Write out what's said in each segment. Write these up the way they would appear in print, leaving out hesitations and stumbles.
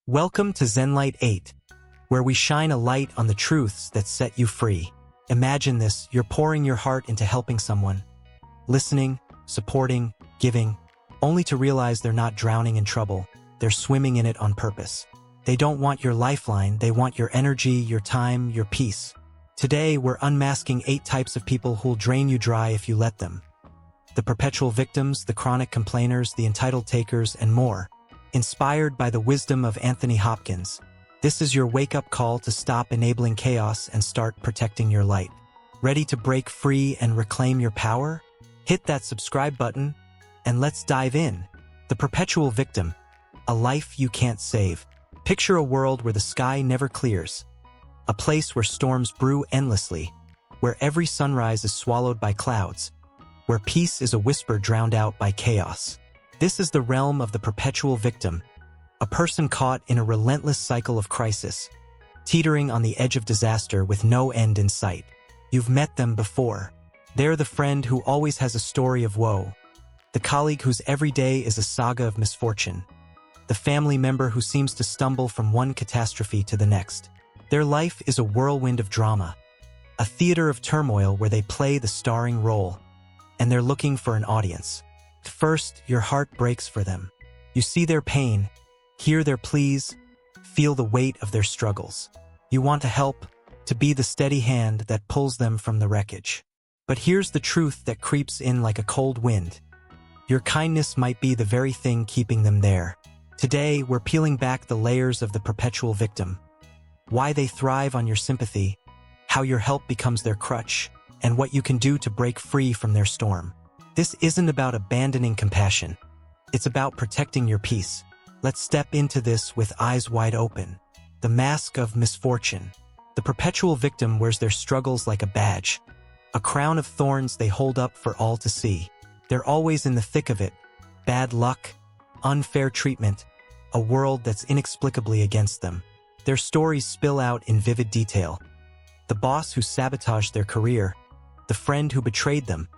Welcome to ZenLight 8, where we shine a light on the truths that set you free. Imagine this, you're pouring your heart into helping someone, listening, supporting, giving, only to realize they're not drowning in trouble, they're swimming in it on purpose. They don't want your lifeline, they want your energy, your time, your peace. Today, we're unmasking 8 types of people who'll drain you dry if you let them. The perpetual victims, the chronic complainers, the entitled takers, and more. Inspired by the wisdom of Anthony Hopkins, this is your wake-up call to stop enabling chaos and start protecting your light. Ready to break free and reclaim your power? Hit that subscribe button, and let's dive in. The perpetual victim, a life you can't save. Picture a world where the sky never clears, a place where storms brew endlessly, where every sunrise is swallowed by clouds, where peace is a whisper drowned out by chaos. This is the realm of the perpetual victim, a person caught in a relentless cycle of crisis, teetering on the edge of disaster with no end in sight. You've met them before. They're the friend who always has a story of woe, the colleague whose every day is a saga of misfortune, the family member who seems to stumble from one catastrophe to the next. Their life is a whirlwind of drama, a theater of turmoil where they play the starring role, and they're looking for an audience. First, your heart breaks for them. You see their pain, hear their pleas, feel the weight of their struggles. You want to help, to be the steady hand that pulls them from the wreckage. But here's the truth that creeps in like a cold wind. Your kindness might be the very thing keeping them there. Today, we're peeling back the layers of the perpetual victim. Why they thrive on your sympathy, how your help becomes their crutch, and what you can do to break free from their storm. This isn't about abandoning compassion. It's about protecting your peace. Let's step into this with eyes wide open. The mask of misfortune. The perpetual victim wears their struggles like a badge, a crown of thorns they hold up for all to see. They're always in the thick of it. Bad luck, unfair treatment, a world that's inexplicably against them. Their stories spill out in vivid detail. The boss who sabotaged their career, the friend who betrayed them,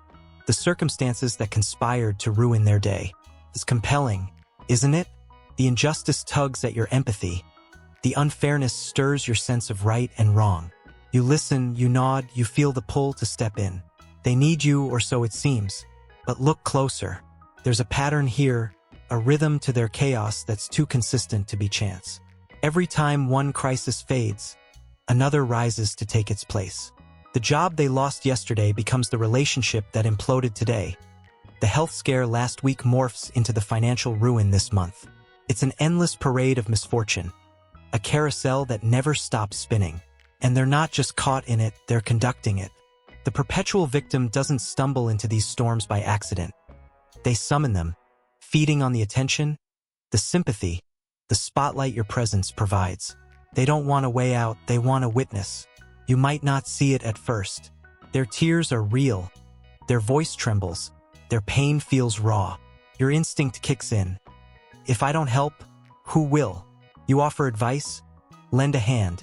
the circumstances that conspired to ruin their day. It's compelling, isn't it? The injustice tugs at your empathy. The unfairness stirs your sense of right and wrong. You listen, you nod, you feel the pull to step in. They need you, or so it seems. But look closer. There's a pattern here, a rhythm to their chaos that's too consistent to be chance. Every time one crisis fades, another rises to take its place. The job they lost yesterday becomes the relationship that imploded today. The health scare last week morphs into the financial ruin this month. It's an endless parade of misfortune, a carousel that never stops spinning. And they're not just caught in it, they're conducting it. The perpetual victim doesn't stumble into these storms by accident. They summon them, feeding on the attention, the sympathy, the spotlight your presence provides. They don't want a way out, they want a witness. You might not see it at first. Their tears are real. Their voice trembles. Their pain feels raw. Your instinct kicks in. If I don't help, who will? You offer advice, lend a hand,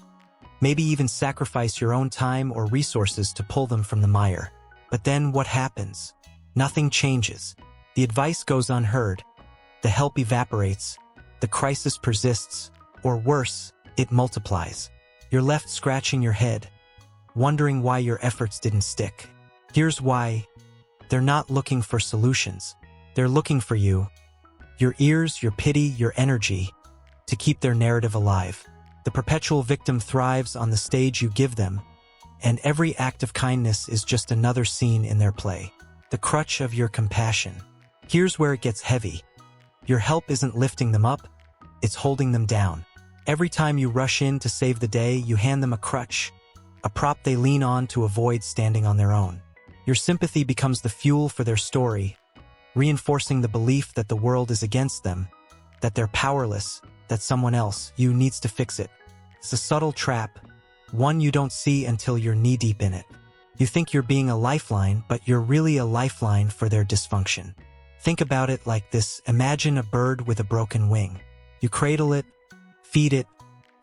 maybe even sacrifice your own time or resources to pull them from the mire. But then what happens? Nothing changes. The advice goes unheard. The help evaporates. The crisis persists, or worse, it multiplies. You're left scratching your head, wondering why your efforts didn't stick. Here's why. They're not looking for solutions. They're looking for you, your ears, your pity, your energy, to keep their narrative alive. The perpetual victim thrives on the stage you give them, and every act of kindness is just another scene in their play. The crutch of your compassion. Here's where it gets heavy. Your help isn't lifting them up, it's holding them down. Every time you rush in to save the day, you hand them a crutch, a prop they lean on to avoid standing on their own. Your sympathy becomes the fuel for their story, reinforcing the belief that the world is against them, that they're powerless, that someone else, you, needs to fix it. It's a subtle trap, one you don't see until you're knee-deep in it. You think you're being a lifeline, but you're really a lifeline for their dysfunction. Think about it like this. Imagine a bird with a broken wing. You cradle it, feed it,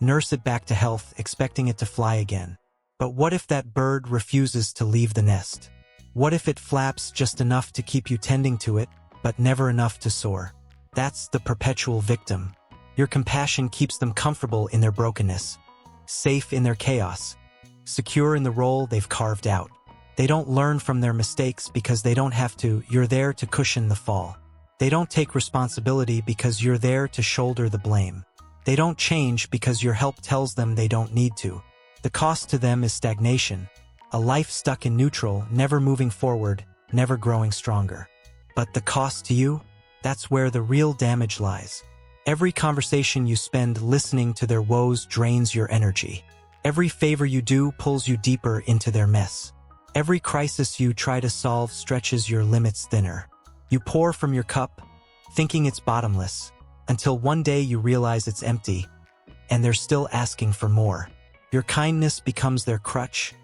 nurse it back to health, expecting it to fly again. But what if that bird refuses to leave the nest? What if it flaps just enough to keep you tending to it, but never enough to soar? That's the perpetual victim. Your compassion keeps them comfortable in their brokenness, safe in their chaos, secure in the role they've carved out. They don't learn from their mistakes because they don't have to. You're there to cushion the fall. They don't take responsibility because you're there to shoulder the blame. They don't change because your help tells them they don't need to. The cost to them is stagnation, a life stuck in neutral, never moving forward, never growing stronger. But the cost to you? That's where the real damage lies. Every conversation you spend listening to their woes drains your energy. Every favor you do pulls you deeper into their mess. Every crisis you try to solve stretches your limits thinner. You pour from your cup, thinking it's bottomless, until one day you realize it's empty, and they're still asking for more. Your kindness becomes their crutch,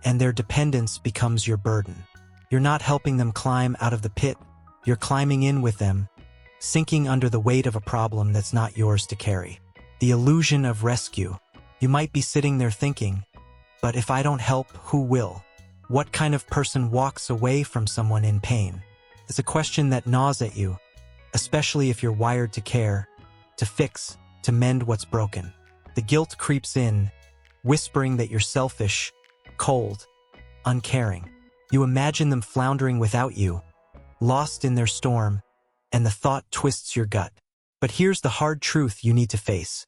and their dependence becomes your burden. You're not helping them climb out of the pit, you're climbing in with them, sinking under the weight of a problem that's not yours to carry. The illusion of rescue. You might be sitting there thinking, but if I don't help, who will? What kind of person walks away from someone in pain? It's a question that gnaws at you, especially if you're wired to care, to fix, to mend what's broken. The guilt creeps in, whispering that you're selfish, cold, uncaring. You imagine them floundering without you, lost in their storm, and the thought twists your gut. But here's the hard truth you need to face.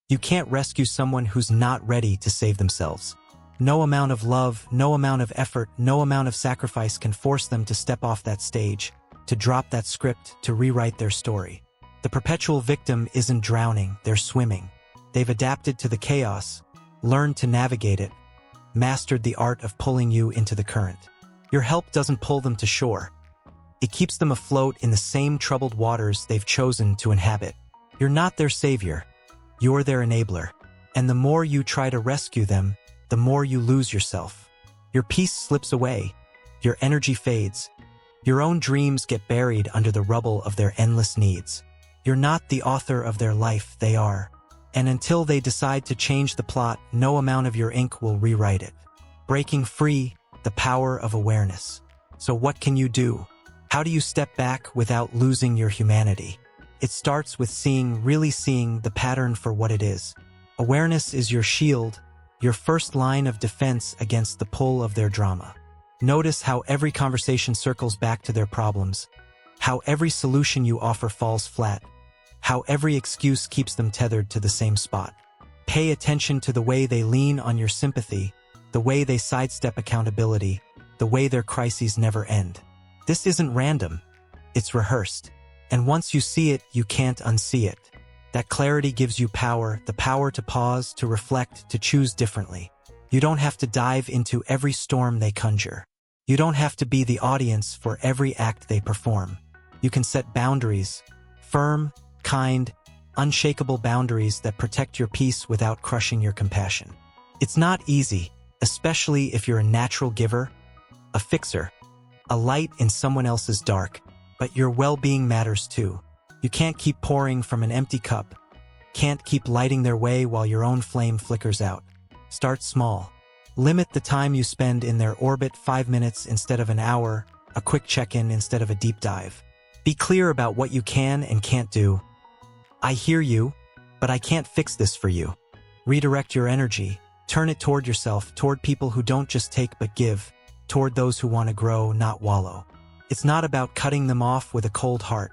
You can't rescue someone who's not ready to save themselves. No amount of love, no amount of effort, no amount of sacrifice can force them to step off that stage, to drop that script, to rewrite their story. The perpetual victim isn't drowning, they're swimming. They've adapted to the chaos, learned to navigate it, mastered the art of pulling you into the current. Your help doesn't pull them to shore. It keeps them afloat in the same troubled waters they've chosen to inhabit. You're not their savior. You're their enabler. And the more you try to rescue them, the more you lose yourself. Your peace slips away. Your energy fades. Your own dreams get buried under the rubble of their endless needs. You're not the author of their life, they are. And until they decide to change the plot, no amount of your ink will rewrite it. Breaking free, the power of awareness. So what can you do? How do you step back without losing your humanity? It starts with really seeing the pattern for what it is. Awareness is your shield, your first line of defense against the pull of their drama. Notice how every conversation circles back to their problems, how every solution you offer falls flat, how every excuse keeps them tethered to the same spot. Pay attention to the way they lean on your sympathy, the way they sidestep accountability, the way their crises never end. This isn't random, it's rehearsed. And once you see it, you can't unsee it. That clarity gives you power, the power to pause, to reflect, to choose differently. You don't have to dive into every storm they conjure. You don't have to be the audience for every act they perform. You can set boundaries, firm, kind, unshakable boundaries that protect your peace without crushing your compassion. It's not easy, especially if you're a natural giver, a fixer, a light in someone else's dark, but your well-being matters too. You can't keep pouring from an empty cup, can't keep lighting their way while your own flame flickers out. Start small. Limit the time you spend in their orbit, 5 minutes instead of an hour, a quick check-in instead of a deep dive. Be clear about what you can and can't do. I hear you, but I can't fix this for you. Redirect your energy, turn it toward yourself, toward people who don't just take but give, toward those who want to grow, not wallow. It's not about cutting them off with a cold heart.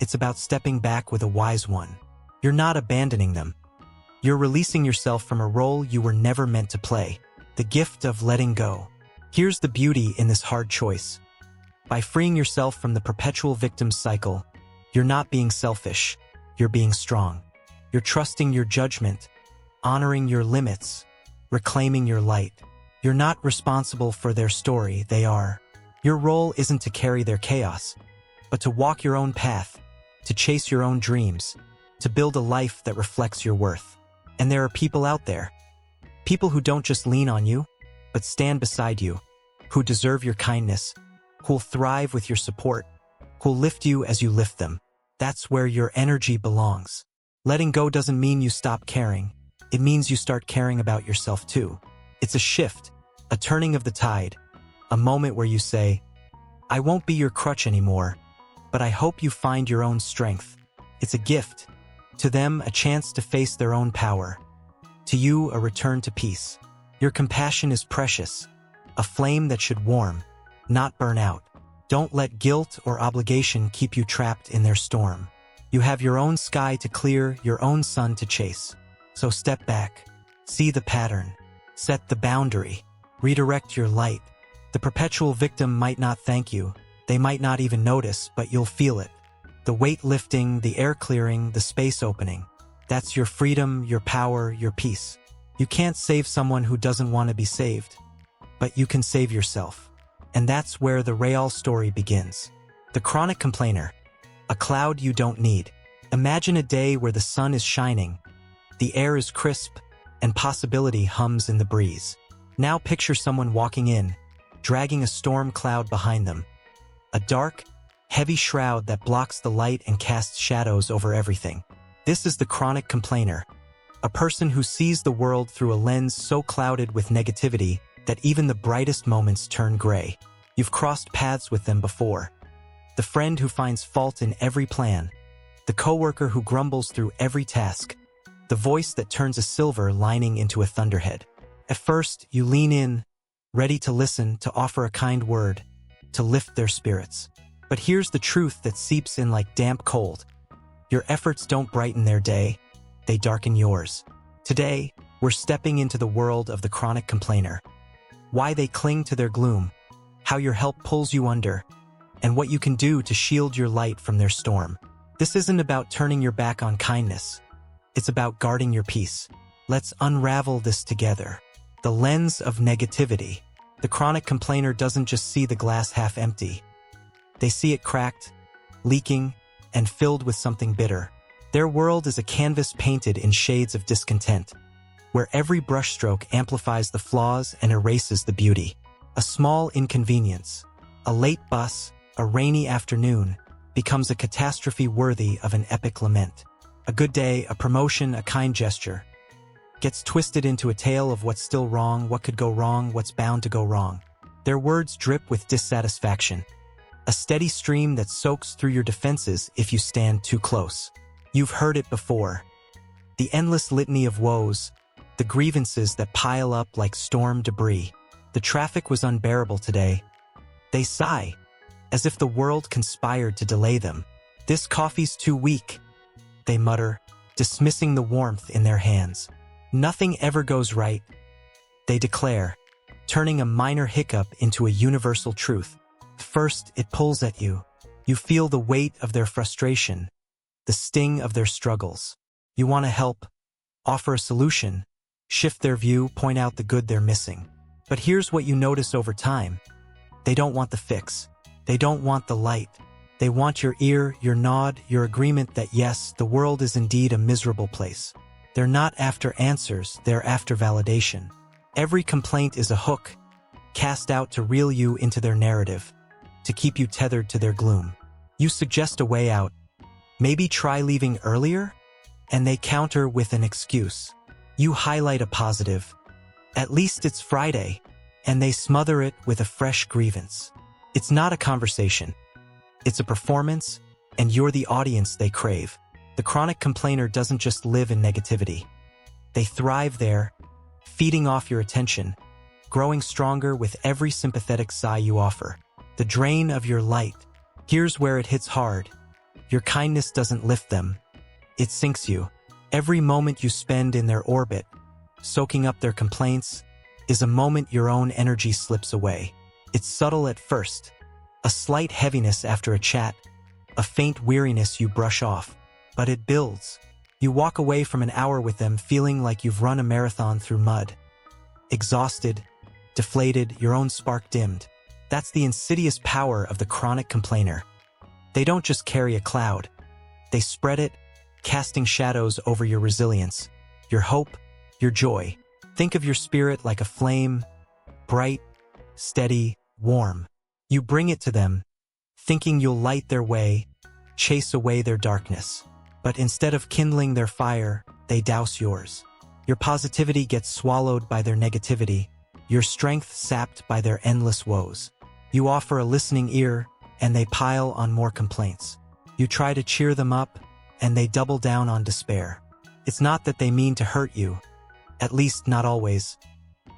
It's about stepping back with a wise one. You're not abandoning them. You're releasing yourself from a role you were never meant to play, the gift of letting go. Here's the beauty in this hard choice. By freeing yourself from the perpetual victim cycle, you're not being selfish, you're being strong. You're trusting your judgment, honoring your limits, reclaiming your light. You're not responsible for their story, they are. Your role isn't to carry their chaos, but to walk your own path, to chase your own dreams, to build a life that reflects your worth. And there are people out there, people who don't just lean on you, but stand beside you, who deserve your kindness, who'll thrive with your support, who'll lift you as you lift them. That's where your energy belongs. Letting go doesn't mean you stop caring. It means you start caring about yourself too. It's a shift, a turning of the tide, a moment where you say, I won't be your crutch anymore, but I hope you find your own strength. It's a gift To them, a chance to face their own power. To you, a return to peace. Your compassion is precious, a flame that should warm, not burn out. Don't let guilt or obligation keep you trapped in their storm. You have your own sky to clear, your own sun to chase. So step back, see the pattern, set the boundary, redirect your light. The perpetual victim might not thank you, they might not even notice, but you'll feel it. The weight lifting, the air clearing, the space opening. That's your freedom, your power, your peace. You can't save someone who doesn't want to be saved, but you can save yourself. And that's where the real story begins. The chronic complainer. A cloud you don't need. Imagine a day where the sun is shining, the air is crisp, and possibility hums in the breeze. Now picture someone walking in, dragging a storm cloud behind them. A dark, heavy shroud that blocks the light and casts shadows over everything. This is the chronic complainer. A person who sees the world through a lens so clouded with negativity that even the brightest moments turn gray. You've crossed paths with them before. The friend who finds fault in every plan. The coworker who grumbles through every task. The voice that turns a silver lining into a thunderhead. At first, you lean in, ready to listen, to offer a kind word, to lift their spirits. But here's the truth that seeps in like damp cold. Your efforts don't brighten their day, they darken yours. Today, we're stepping into the world of the chronic complainer. Why they cling to their gloom, how your help pulls you under, and what you can do to shield your light from their storm. This isn't about turning your back on kindness. It's about guarding your peace. Let's unravel this together. The lens of negativity. The chronic complainer doesn't just see the glass half empty. They see it cracked, leaking, and filled with something bitter. Their world is a canvas painted in shades of discontent, where every brushstroke amplifies the flaws and erases the beauty. A small inconvenience, a late bus, a rainy afternoon, becomes a catastrophe worthy of an epic lament. A good day, a promotion, a kind gesture, gets twisted into a tale of what's still wrong, what could go wrong, what's bound to go wrong. Their words drip with dissatisfaction, a steady stream that soaks through your defenses if you stand too close. You've heard it before. The endless litany of woes, the grievances that pile up like storm debris. The traffic was unbearable today. They sigh, as if the world conspired to delay them. This coffee's too weak, they mutter, dismissing the warmth in their hands. Nothing ever goes right, they declare, turning a minor hiccup into a universal truth. First, it pulls at you. You feel the weight of their frustration, the sting of their struggles. You want to help, offer a solution, shift their view, point out the good they're missing. But here's what you notice over time. They don't want the fix. They don't want the light. They want your ear, your nod, your agreement that yes, the world is indeed a miserable place. They're not after answers, they're after validation. Every complaint is a hook, cast out to reel you into their narrative, to keep you tethered to their gloom. You suggest a way out. Maybe try leaving earlier? And they counter with an excuse. You highlight a positive. At least it's Friday. And they smother it with a fresh grievance. It's not a conversation. It's a performance, and you're the audience they crave. The chronic complainer doesn't just live in negativity. They thrive there, feeding off your attention, growing stronger with every sympathetic sigh you offer. The drain of your light. Here's where it hits hard. Your kindness doesn't lift them. It sinks you. Every moment you spend in their orbit, soaking up their complaints, is a moment your own energy slips away. It's subtle at first. A slight heaviness after a chat, a faint weariness you brush off. But it builds. You walk away from an hour with them feeling like you've run a marathon through mud. Exhausted, deflated, your own spark dimmed. That's the insidious power of the chronic complainer. They don't just carry a cloud. They spread it, casting shadows over your resilience, your hope, your joy. Think of your spirit like a flame, bright, steady, warm. You bring it to them, thinking you'll light their way, chase away their darkness. But instead of kindling their fire, they douse yours. Your positivity gets swallowed by their negativity, your strength sapped by their endless woes. You offer a listening ear, and they pile on more complaints. You try to cheer them up, and they double down on despair. It's not that they mean to hurt you, at least not always,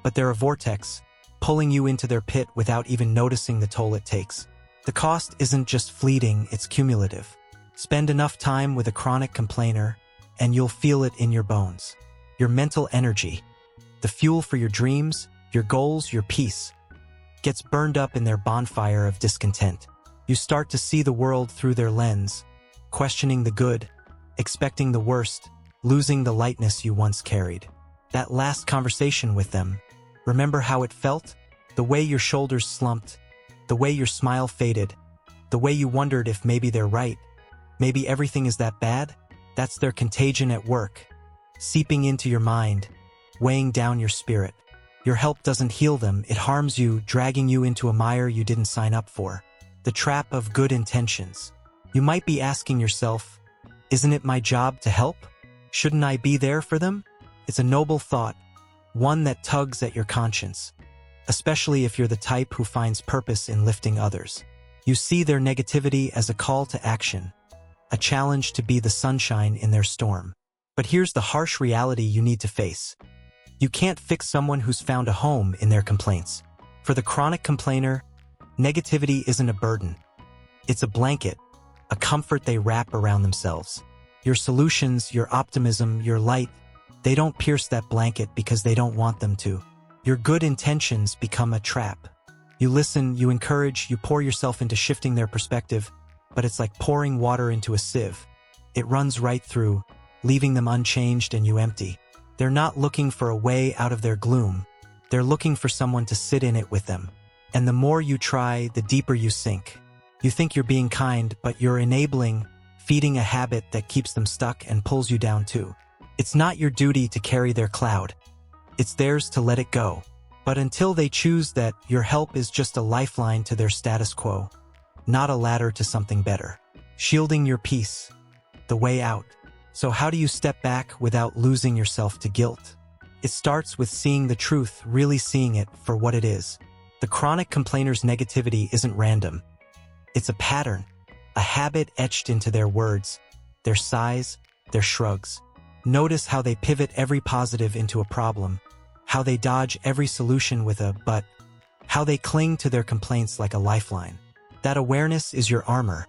but they're a vortex, pulling you into their pit without even noticing the toll it takes. The cost isn't just fleeting, it's cumulative. Spend enough time with a chronic complainer, and you'll feel it in your bones. Your mental energy, the fuel for your dreams, your goals, your peace, gets burned up in their bonfire of discontent. You start to see the world through their lens, questioning the good, expecting the worst, losing the lightness you once carried. That last conversation with them, remember how it felt? The way your shoulders slumped, the way your smile faded, the way you wondered if maybe they're right, maybe everything is that bad? That's their contagion at work, seeping into your mind, weighing down your spirit. Your help doesn't heal them, it harms you, dragging you into a mire you didn't sign up for. The trap of good intentions. You might be asking yourself, isn't it my job to help? Shouldn't I be there for them? It's a noble thought, one that tugs at your conscience, especially if you're the type who finds purpose in lifting others. You see their negativity as a call to action, a challenge to be the sunshine in their storm. But here's the harsh reality you need to face. You can't fix someone who's found a home in their complaints. For the chronic complainer, negativity isn't a burden. It's a blanket, a comfort they wrap around themselves. Your solutions, your optimism, your light, they don't pierce that blanket because they don't want them to. Your good intentions become a trap. You listen, you encourage, you pour yourself into shifting their perspective, but it's like pouring water into a sieve. It runs right through, leaving them unchanged and you empty. They're not looking for a way out of their gloom. They're looking for someone to sit in it with them. And the more you try, the deeper you sink. You think you're being kind, but you're enabling, feeding a habit that keeps them stuck and pulls you down too. It's not your duty to carry their cloud. It's theirs to let it go. But until they choose that, your help is just a lifeline to their status quo, not a ladder to something better. Shielding your peace, the way out. So how do you step back without losing yourself to guilt? It starts with seeing the truth, really seeing it for what it is. The chronic complainer's negativity isn't random. It's a pattern, a habit etched into their words, their sighs, their shrugs. Notice how they pivot every positive into a problem, how they dodge every solution with a but, how they cling to their complaints like a lifeline. That awareness is your armor,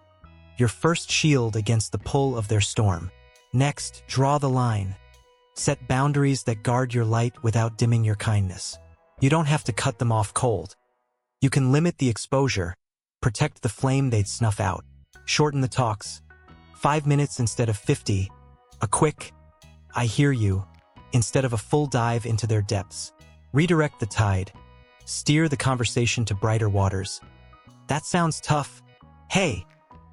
your first shield against the pull of their storm. Next, draw the line. Set boundaries that guard your light without dimming your kindness. You don't have to cut them off cold. You can limit the exposure, protect the flame they'd snuff out. Shorten the talks. 5 minutes instead of 50. A quick, I hear you, instead of a full dive into their depths. Redirect the tide. Steer the conversation to brighter waters. That sounds tough. Hey,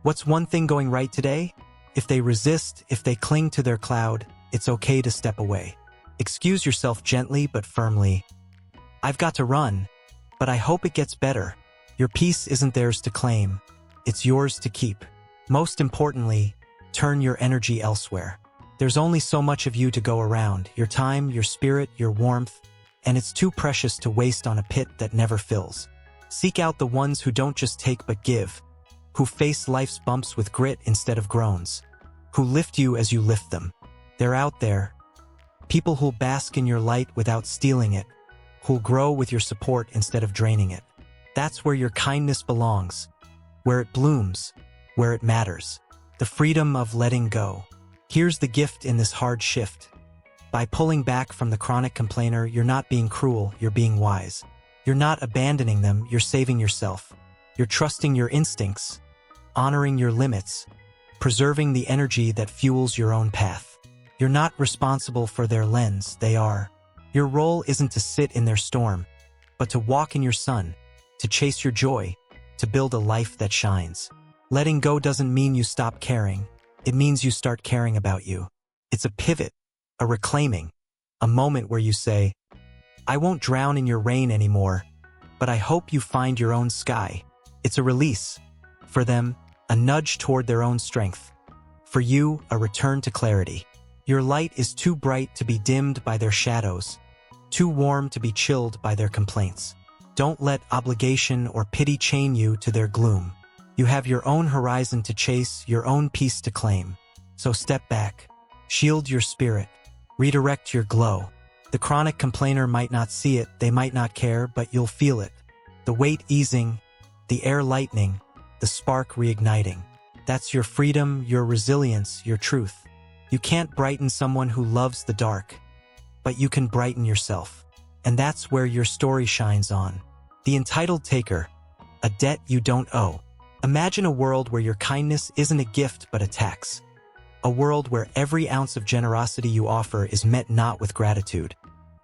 what's one thing going right today? If they resist, if they cling to their cloud, it's okay to step away. Excuse yourself gently but firmly. I've got to run, but I hope it gets better. Your peace isn't theirs to claim. It's yours to keep. Most importantly, turn your energy elsewhere. There's only so much of you to go around, your time, your spirit, your warmth, and it's too precious to waste on a pit that never fills. Seek out the ones who don't just take but give, who face life's bumps with grit instead of groans, who lift you as you lift them. They're out there. People who'll bask in your light without stealing it, who'll grow with your support instead of draining it. That's where your kindness belongs, where it blooms, where it matters. The freedom of letting go. Here's the gift in this hard shift. By pulling back from the chronic complainer, you're not being cruel, you're being wise. You're not abandoning them, you're saving yourself. You're trusting your instincts, honoring your limits, preserving the energy that fuels your own path. You're not responsible for their lens, they are. Your role isn't to sit in their storm, but to walk in your sun, to chase your joy, to build a life that shines. Letting go doesn't mean you stop caring. It means you start caring about you. It's a pivot, a reclaiming, a moment where you say, I won't drown in your rain anymore, but I hope you find your own sky. It's a release. For them, a nudge toward their own strength. For you, a return to clarity. Your light is too bright to be dimmed by their shadows, too warm to be chilled by their complaints. Don't let obligation or pity chain you to their gloom. You have your own horizon to chase, your own peace to claim. So step back. Shield your spirit. Redirect your glow. The chronic complainer might not see it, they might not care, but you'll feel it. The weight easing, the air lightening, the spark reigniting. That's your freedom, your resilience, your truth. You can't brighten someone who loves the dark, but you can brighten yourself. And that's where your story shines on. The Entitled Taker, a debt you don't owe. Imagine a world where your kindness isn't a gift but a tax. A world where every ounce of generosity you offer is met not with gratitude,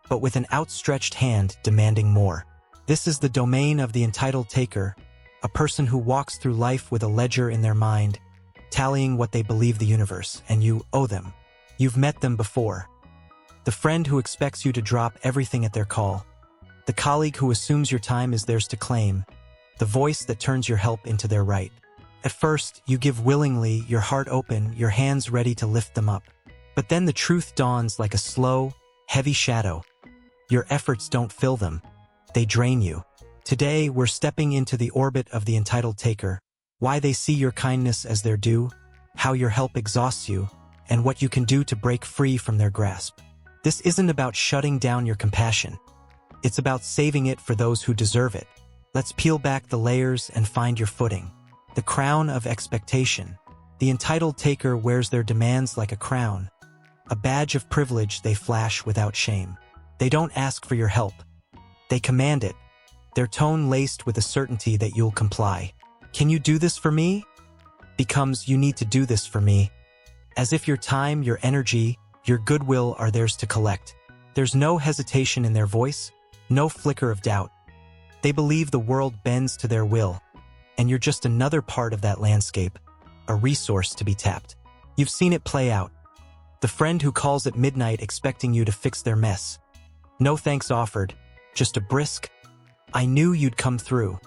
but with an outstretched hand demanding more. This is the domain of the Entitled Taker, a person who walks through life with a ledger in their mind, tallying what they believe the universe, and you owe them. You've met them before. The friend who expects you to drop everything at their call. The colleague who assumes your time is theirs to claim. The voice that turns your help into their right. At first, you give willingly, your heart open, your hands ready to lift them up. But then the truth dawns like a slow, heavy shadow. Your efforts don't fill them. They drain you. Today, we're stepping into the orbit of the Entitled Taker. Why they see your kindness as their due, how your help exhausts you, and what you can do to break free from their grasp. This isn't about shutting down your compassion. It's about saving it for those who deserve it. Let's peel back the layers and find your footing. The crown of expectation. The Entitled Taker wears their demands like a crown, a badge of privilege they flash without shame. They don't ask for your help. They command it, their tone laced with a certainty that you'll comply. Can you do this for me? Becomes you need to do this for me. As if your time, your energy, your goodwill are theirs to collect. There's no hesitation in their voice, no flicker of doubt. They believe the world bends to their will, and you're just another part of that landscape, a resource to be tapped. You've seen it play out. The friend who calls at midnight expecting you to fix their mess. No thanks offered, just a brisk, "I knew you'd come through."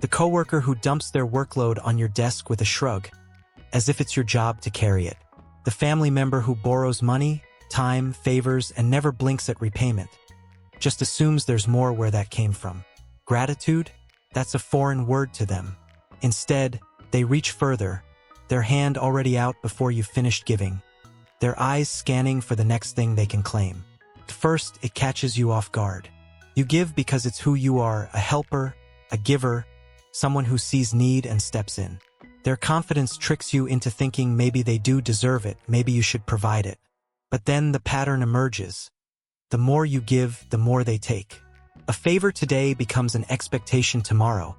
The coworker who dumps their workload on your desk with a shrug, as if it's your job to carry it. The family member who borrows money, time, favors, and never blinks at repayment. Just assumes there's more where that came from. Gratitude? That's a foreign word to them. Instead, they reach further, their hand already out before you've finished giving, their eyes scanning for the next thing they can claim. First, it catches you off guard. You give because it's who you are, a helper, a giver, someone who sees need and steps in. Their confidence tricks you into thinking maybe they do deserve it, maybe you should provide it. But then the pattern emerges. The more you give, the more they take. A favor today becomes an expectation tomorrow.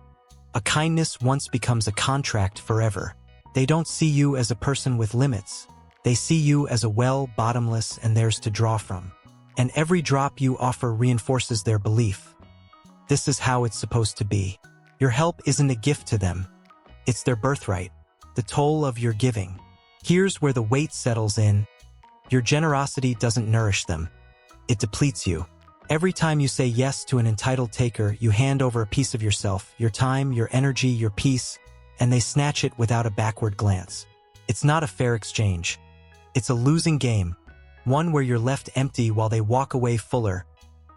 A kindness once becomes a contract forever. They don't see you as a person with limits. They see you as a well, bottomless, and theirs to draw from. And every drop you offer reinforces their belief. This is how it's supposed to be. Your help isn't a gift to them. It's their birthright, the toll of your giving. Here's where the weight settles in. Your generosity doesn't nourish them. It depletes you. Every time you say yes to an entitled taker, you hand over a piece of yourself, your time, your energy, your peace, and they snatch it without a backward glance. It's not a fair exchange. It's a losing game, one where you're left empty while they walk away fuller,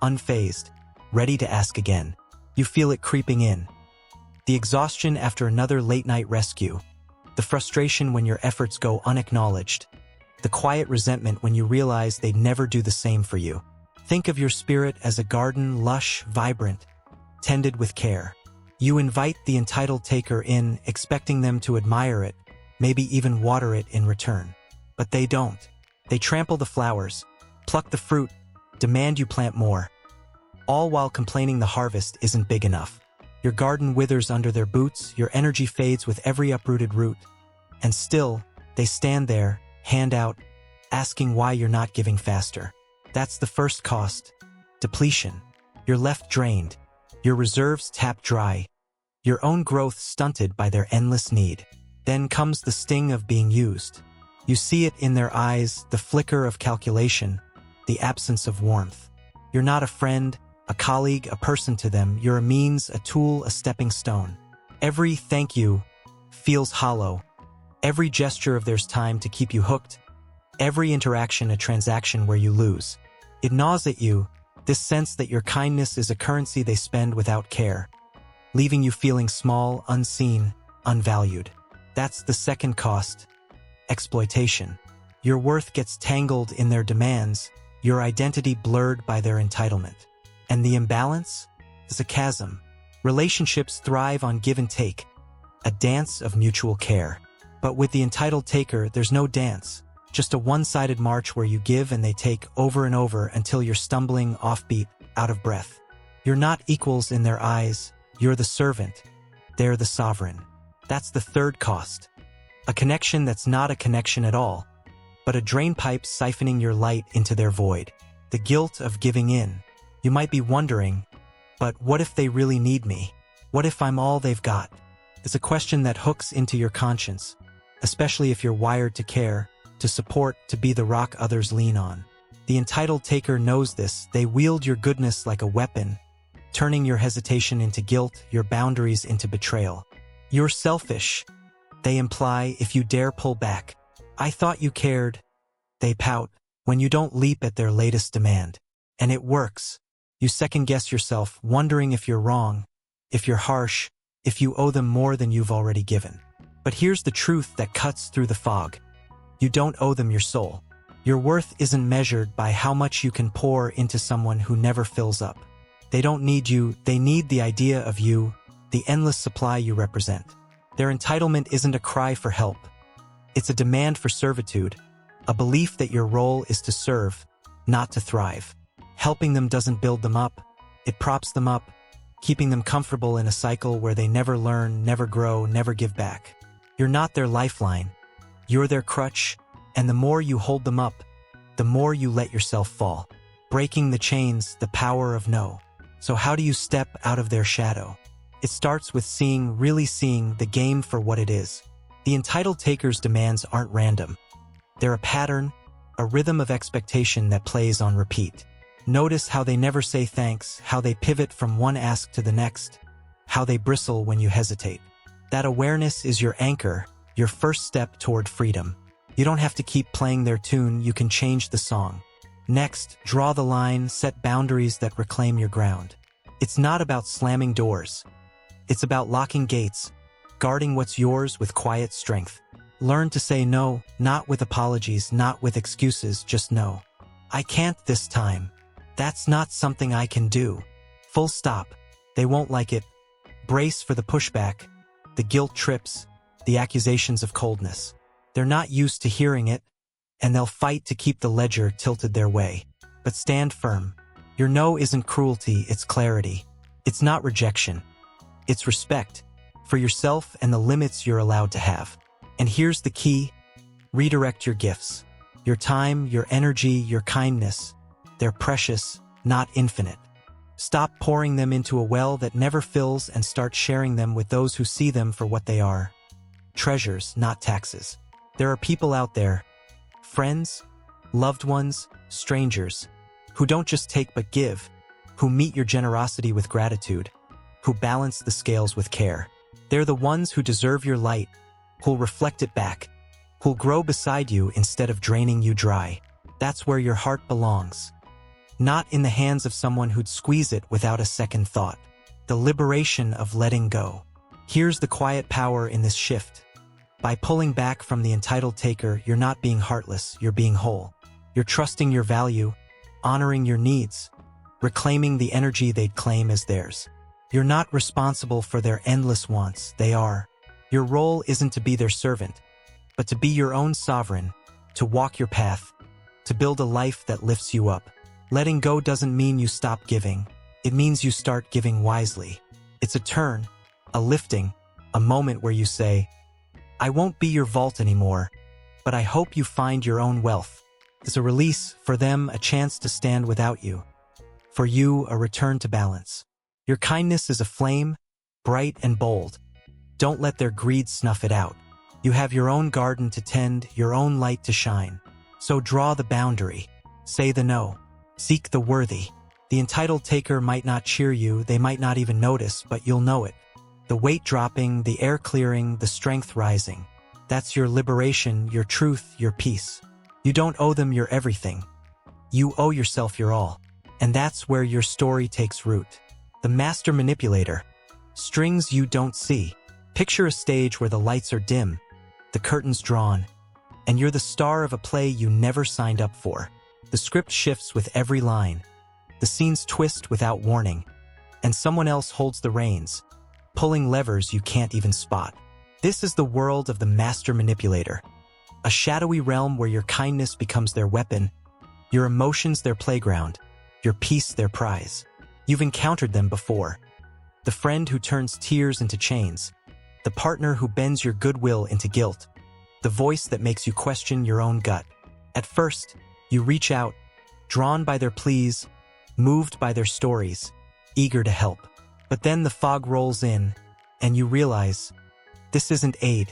unfazed, ready to ask again. You feel it creeping in. The exhaustion after another late-night rescue. The frustration when your efforts go unacknowledged. The quiet resentment when you realize they'd never do the same for you. Think of your spirit as a garden, lush, vibrant, tended with care. You invite the entitled taker in, expecting them to admire it, maybe even water it in return. But they don't. They trample the flowers, pluck the fruit, demand you plant more. All while complaining the harvest isn't big enough. Your garden withers under their boots, your energy fades with every uprooted root. And still, they stand there, hand out, asking why you're not giving faster. That's the first cost. Depletion. You're left drained. Your reserves tapped dry. Your own growth stunted by their endless need. Then comes the sting of being used. You see it in their eyes, the flicker of calculation, the absence of warmth. You're not a friend, a colleague, a person to them. You're a means, a tool, a stepping stone. Every thank you feels hollow. Every gesture of theirs time to keep you hooked. Every interaction a transaction where you lose. It gnaws at you, this sense that your kindness is a currency they spend without care, leaving you feeling small, unseen, unvalued. That's the second cost. Exploitation. Your worth gets tangled in their demands, your identity blurred by their entitlement. And the imbalance is a chasm. Relationships thrive on give and take, a dance of mutual care. But with the entitled taker, there's no dance, just a one-sided march where you give and they take over and over until you're stumbling, offbeat, out of breath. You're not equals in their eyes, you're the servant, they're the sovereign. That's the third cost. A connection that's not a connection at all, but a drainpipe siphoning your light into their void. The guilt of giving in. You might be wondering, but what if they really need me? What if I'm all they've got? It's a question that hooks into your conscience, especially if you're wired to care, to support, to be the rock others lean on. The entitled taker knows this. They wield your goodness like a weapon, turning your hesitation into guilt, your boundaries into betrayal. You're selfish, they imply, if you dare pull back. I thought you cared, they pout, when you don't leap at their latest demand. And it works. You second-guess yourself, wondering if you're wrong, if you're harsh, if you owe them more than you've already given. But here's the truth that cuts through the fog. You don't owe them your soul. Your worth isn't measured by how much you can pour into someone who never fills up. They don't need you, they need the idea of you, the endless supply you represent. Their entitlement isn't a cry for help. It's a demand for servitude, a belief that your role is to serve, not to thrive. Helping them doesn't build them up, it props them up, keeping them comfortable in a cycle where they never learn, never grow, never give back. You're not their lifeline, you're their crutch, and the more you hold them up, the more you let yourself fall. Breaking the chains, the power of no. So how do you step out of their shadow? It starts with really seeing the game for what it is. The entitled taker's demands aren't random. They're a pattern, a rhythm of expectation that plays on repeat. Notice how they never say thanks, how they pivot from one ask to the next, how they bristle when you hesitate. That awareness is your anchor, your first step toward freedom. You don't have to keep playing their tune, you can change the song. Next, draw the line, set boundaries that reclaim your ground. It's not about slamming doors. It's about locking gates, guarding what's yours with quiet strength. Learn to say no, not with apologies, not with excuses, just no. I can't this time. That's not something I can do. Full stop. They won't like it. Brace for the pushback, the guilt trips, the accusations of coldness. They're not used to hearing it, and they'll fight to keep the ledger tilted their way. But stand firm. Your no isn't cruelty, it's clarity. It's not rejection. It's respect for yourself and the limits you're allowed to have. And here's the key: redirect your gifts. Your time, your energy, your kindness. They're precious, not infinite. Stop pouring them into a well that never fills and start sharing them with those who see them for what they are. Treasures, not taxes. There are people out there, friends, loved ones, strangers, who don't just take but give, who meet your generosity with gratitude, who balance the scales with care. They're the ones who deserve your light, who'll reflect it back, who'll grow beside you instead of draining you dry. That's where your heart belongs. Not in the hands of someone who'd squeeze it without a second thought. The liberation of letting go. Here's the quiet power in this shift. By pulling back from the entitled taker, you're not being heartless, you're being whole. You're trusting your value, honoring your needs, reclaiming the energy they'd claim as theirs. You're not responsible for their endless wants, they are. Your role isn't to be their servant, but to be your own sovereign, to walk your path, to build a life that lifts you up. Letting go doesn't mean you stop giving. It means you start giving wisely. It's a turn, a lifting, a moment where you say, I won't be your vault anymore, but I hope you find your own wealth. It's a release, for them a chance to stand without you. For you, a return to balance. Your kindness is a flame, bright and bold. Don't let their greed snuff it out. You have your own garden to tend, your own light to shine. So draw the boundary. Say the no. Seek the worthy. The entitled taker might not cheer you, they might not even notice, but you'll know it. The weight dropping, the air clearing, the strength rising. That's your liberation, your truth, your peace. You don't owe them your everything. You owe yourself your all. And that's where your story takes root. The master manipulator. Strings you don't see. Picture a stage where the lights are dim, the curtains drawn, and you're the star of a play you never signed up for. The script shifts with every line. The scenes twist without warning, and someone else holds the reins, pulling levers you can't even spot. This is the world of the master manipulator, a shadowy realm where your kindness becomes their weapon, your emotions their playground, your peace their prize. You've encountered them before. The friend who turns tears into chains, the partner who bends your goodwill into guilt, the voice that makes you question your own gut. At first, you reach out, drawn by their pleas, moved by their stories, eager to help. But then the fog rolls in, and you realize, this isn't aid,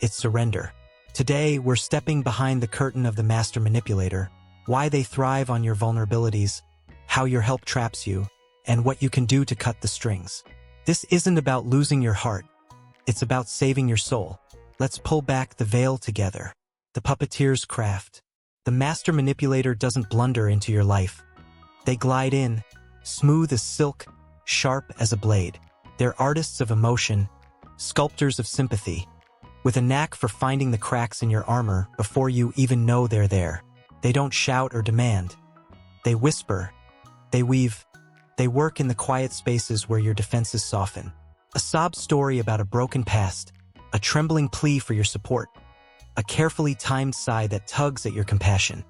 it's surrender. Today, we're stepping behind the curtain of the master manipulator, why they thrive on your vulnerabilities, how your help traps you, and what you can do to cut the strings. This isn't about losing your heart, it's about saving your soul. Let's pull back the veil together. The puppeteer's craft. The master manipulator doesn't blunder into your life. They glide in, smooth as silk, sharp as a blade. They're artists of emotion, sculptors of sympathy, with a knack for finding the cracks in your armor before you even know they're there. They don't shout or demand. They whisper. They weave. They work in the quiet spaces where your defenses soften. A sob story about a broken past, a trembling plea for your support, a carefully timed sigh that tugs at your compassion.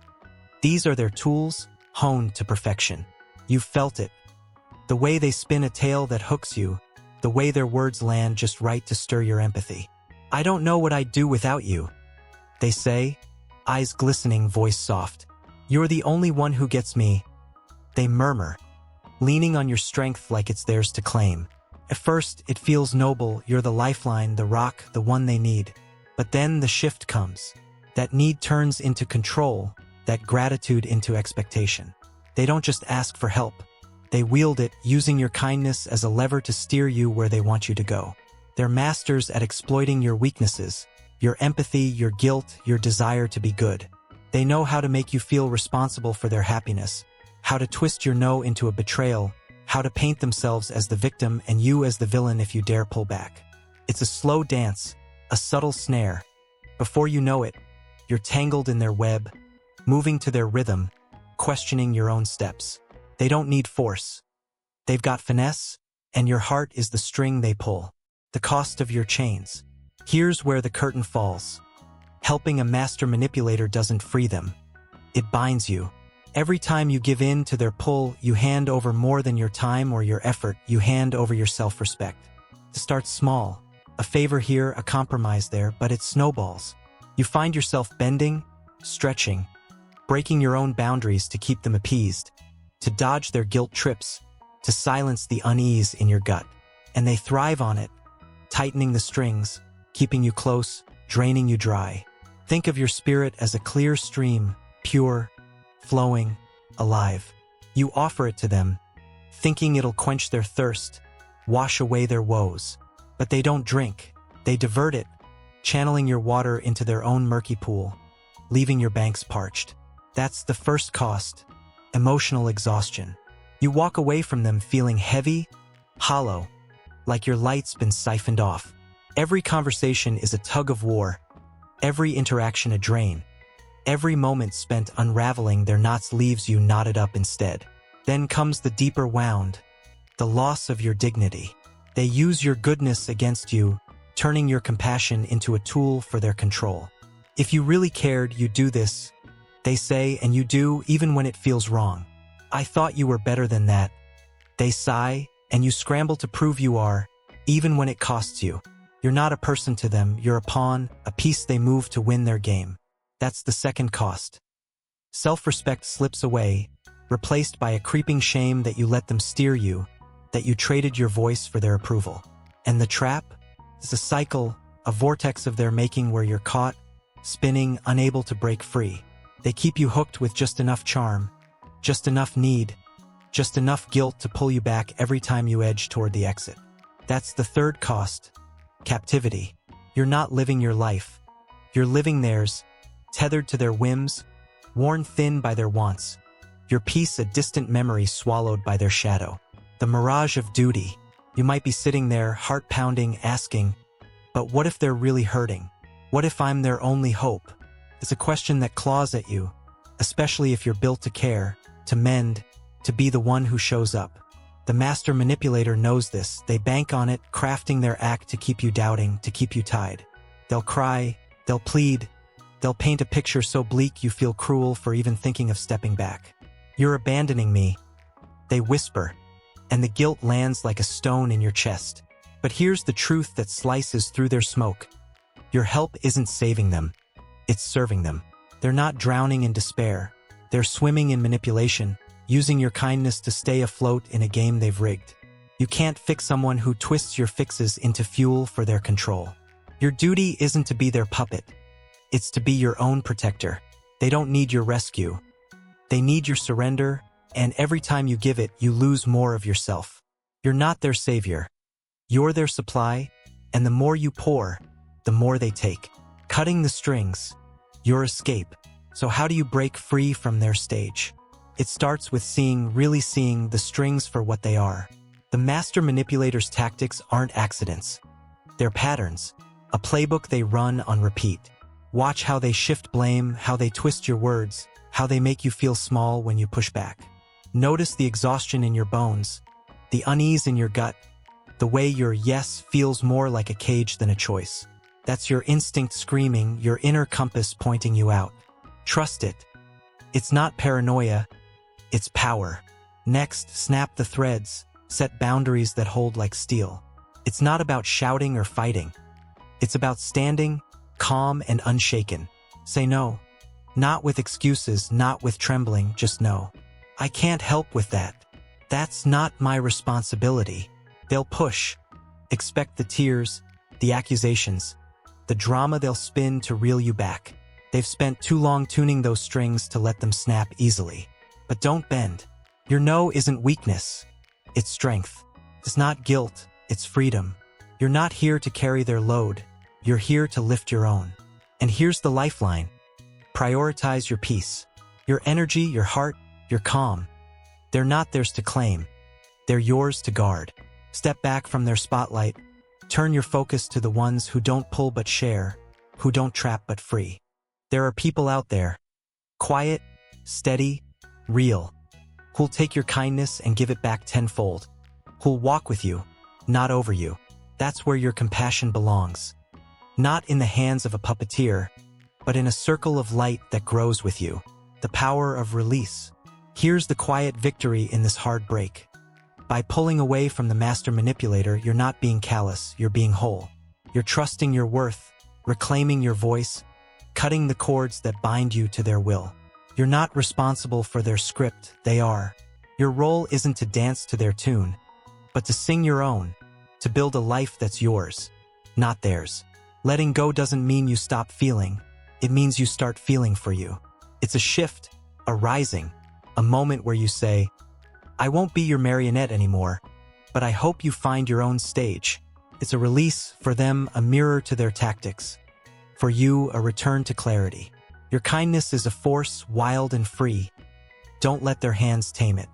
These are their tools, honed to perfection. You've felt it. The way they spin a tale that hooks you, the way their words land just right to stir your empathy. I don't know what I'd do without you, they say, eyes glistening, voice soft. You're the only one who gets me, they murmur, leaning on your strength like it's theirs to claim. At first, it feels noble, you're the lifeline, the rock, the one they need. But then the shift comes. That need turns into control, that gratitude into expectation. They don't just ask for help. They wield it, using your kindness as a lever to steer you where they want you to go. They're masters at exploiting your weaknesses, your empathy, your guilt, your desire to be good. They know how to make you feel responsible for their happiness, how to twist your no into a betrayal, how to paint themselves as the victim and you as the villain if you dare pull back. It's a slow dance, a subtle snare. Before you know it, you're tangled in their web, moving to their rhythm, questioning your own steps. They don't need force. They've got finesse, and your heart is the string they pull. The cost of your chains. Here's where the curtain falls. Helping a master manipulator doesn't free them. It binds you. Every time you give in to their pull, you hand over more than your time or your effort, you hand over your self-respect. It starts small. A favor here, a compromise there, but it snowballs. You find yourself bending, stretching, breaking your own boundaries to keep them appeased, to dodge their guilt trips, to silence the unease in your gut. And they thrive on it, tightening the strings, keeping you close, draining you dry. Think of your spirit as a clear stream, pure, flowing, alive. You offer it to them, thinking it'll quench their thirst, wash away their woes. But they don't drink. They divert it, channeling your water into their own murky pool, leaving your banks parched. That's the first cost, emotional exhaustion. You walk away from them feeling heavy, hollow, like your light's been siphoned off. Every conversation is a tug of war, every interaction a drain. Every moment spent unraveling their knots leaves you knotted up instead. Then comes the deeper wound, the loss of your dignity. They use your goodness against you, turning your compassion into a tool for their control. If you really cared, you'd do this, they say, and you do even when it feels wrong. I thought you were better than that, they sigh, and you scramble to prove you are, even when it costs you. You're not a person to them, you're a pawn, a piece they move to win their game. That's the second cost. Self-respect slips away, replaced by a creeping shame that you let them steer you, that you traded your voice for their approval. And the trap? It's a cycle, a vortex of their making where you're caught, spinning, unable to break free. They keep you hooked with just enough charm, just enough need, just enough guilt to pull you back every time you edge toward the exit. That's the third cost, captivity. You're not living your life. You're living theirs, tethered to their whims, worn thin by their wants. Your peace a distant memory swallowed by their shadow. The mirage of duty. You might be sitting there, heart pounding, asking, but what if they're really hurting? What if I'm their only hope? It's a question that claws at you, especially if you're built to care, to mend, to be the one who shows up. The master manipulator knows this. They bank on it, crafting their act to keep you doubting, to keep you tied. They'll cry, they'll plead, they'll paint a picture so bleak you feel cruel for even thinking of stepping back. You're abandoning me, they whisper, and the guilt lands like a stone in your chest. But here's the truth that slices through their smoke. Your help isn't saving them, it's serving them. They're not drowning in despair. They're swimming in manipulation, using your kindness to stay afloat in a game they've rigged. You can't fix someone who twists your fixes into fuel for their control. Your duty isn't to be their puppet. It's to be your own protector. They don't need your rescue. They need your surrender, and every time you give it, you lose more of yourself. You're not their savior. You're their supply, and the more you pour, the more they take. Cutting the strings, your escape. So how do you break free from their stage? It starts with really seeing the strings for what they are. The master manipulator's tactics aren't accidents. They're patterns, a playbook they run on repeat. Watch how they shift blame, how they twist your words, how they make you feel small when you push back. Notice the exhaustion in your bones, the unease in your gut, the way your yes feels more like a cage than a choice. That's your instinct screaming, your inner compass pointing you out. Trust it. It's not paranoia, it's power. Next, snap the threads, set boundaries that hold like steel. It's not about shouting or fighting. It's about standing, calm and unshaken. Say no. Not with excuses, not with trembling, just no. I can't help with that. That's not my responsibility. They'll push. Expect the tears, the accusations, the drama they'll spin to reel you back. They've spent too long tuning those strings to let them snap easily. But don't bend. Your no isn't weakness. It's strength. It's not guilt. It's freedom. You're not here to carry their load. You're here to lift your own. And here's the lifeline. Prioritize your peace. Your energy, your heart, your calm. They're not theirs to claim. They're yours to guard. Step back from their spotlight. Turn your focus to the ones who don't pull but share, who don't trap but free. There are people out there, quiet, steady, real, who'll take your kindness and give it back tenfold, who'll walk with you, not over you. That's where your compassion belongs. Not in the hands of a puppeteer, but in a circle of light that grows with you. The power of release. Here's the quiet victory in this hard break. By pulling away from the master manipulator, you're not being callous, you're being whole. You're trusting your worth, reclaiming your voice, cutting the cords that bind you to their will. You're not responsible for their script, they are. Your role isn't to dance to their tune, but to sing your own, to build a life that's yours, not theirs. Letting go doesn't mean you stop feeling, it means you start feeling for you. It's a shift, a rising, a moment where you say, I won't be your marionette anymore, but I hope you find your own stage. It's a release, for them a mirror to their tactics. For you, a return to clarity. Your kindness is a force, wild and free. Don't let their hands tame it.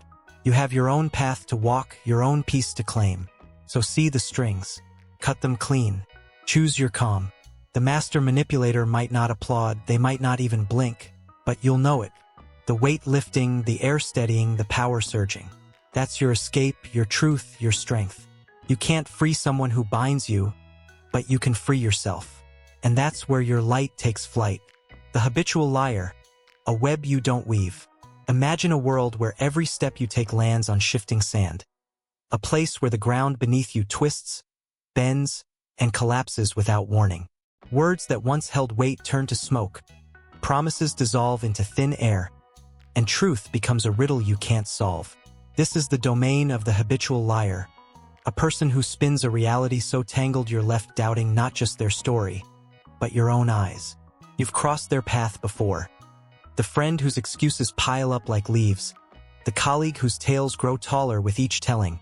You have your own path to walk, your own peace to claim. So see the strings. Cut them clean. Choose your calm. The master manipulator might not applaud, they might not even blink, but you'll know it. The weight lifting, the air steadying, the power surging. That's your escape, your truth, your strength. You can't free someone who binds you, but you can free yourself. And that's where your light takes flight. The habitual liar, a web you don't weave. Imagine a world where every step you take lands on shifting sand. A place where the ground beneath you twists, bends, and collapses without warning. Words that once held weight turn to smoke. Promises dissolve into thin air. And truth becomes a riddle you can't solve. This is the domain of the habitual liar, a person who spins a reality so tangled you're left doubting not just their story, but your own eyes. You've crossed their path before. The friend whose excuses pile up like leaves, the colleague whose tales grow taller with each telling,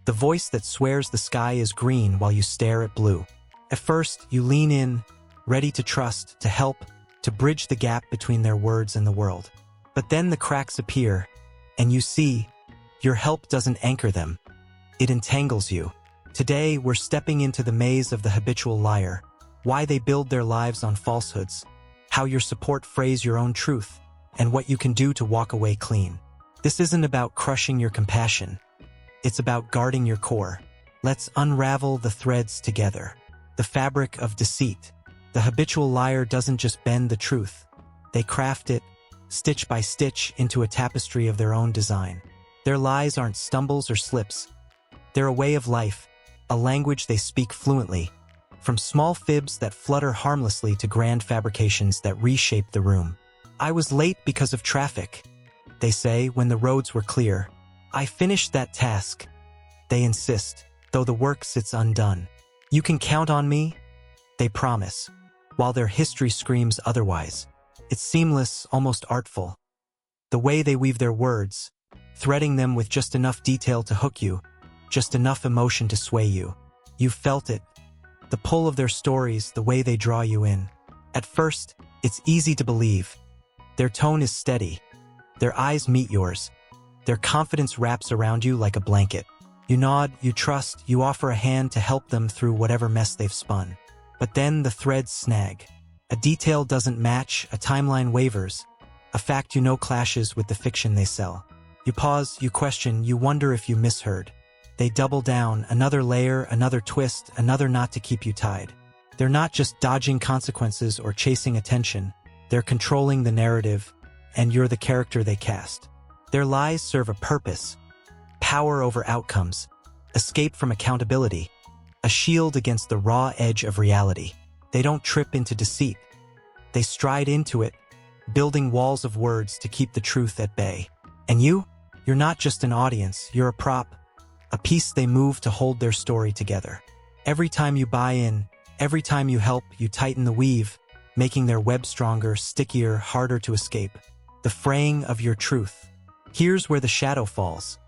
the voice that swears the sky is green while you stare at blue. At first, you lean in, ready to trust, to help, to bridge the gap between their words and the world. But then the cracks appear, and you see, your help doesn't anchor them. It entangles you. Today, we're stepping into the maze of the habitual liar, why they build their lives on falsehoods, how your support frays your own truth, and what you can do to walk away clean. This isn't about crushing your compassion. It's about guarding your core. Let's unravel the threads together. The fabric of deceit. The habitual liar doesn't just bend the truth. They craft it, stitch by stitch, into a tapestry of their own design. Their lies aren't stumbles or slips. They're a way of life, a language they speak fluently, from small fibs that flutter harmlessly to grand fabrications that reshape the room. I was late because of traffic, they say when the roads were clear. I finished that task, they insist, though the work sits undone. You can count on me, they promise, while their history screams otherwise. It's seamless, almost artful. The way they weave their words, threading them with just enough detail to hook you, just enough emotion to sway you. You've felt it. The pull of their stories, the way they draw you in. At first, it's easy to believe. Their tone is steady. Their eyes meet yours. Their confidence wraps around you like a blanket. You nod, you trust, you offer a hand to help them through whatever mess they've spun. But then the threads snag. A detail doesn't match, a timeline wavers. A fact you know clashes with the fiction they sell. You pause, you question, you wonder if you misheard. They double down, another layer, another twist, another knot to keep you tied. They're not just dodging consequences or chasing attention. They're controlling the narrative, and you're the character they cast. Their lies serve a purpose. Power over outcomes. Escape from accountability. A shield against the raw edge of reality. They don't trip into deceit. They stride into it, building walls of words to keep the truth at bay. And you're not just an audience, you're a prop, a piece they move to hold their story together. Every time you buy in, every time you help, you tighten the weave, making their web stronger, stickier, harder to escape. The fraying of your truth. Here's where the shadow falls.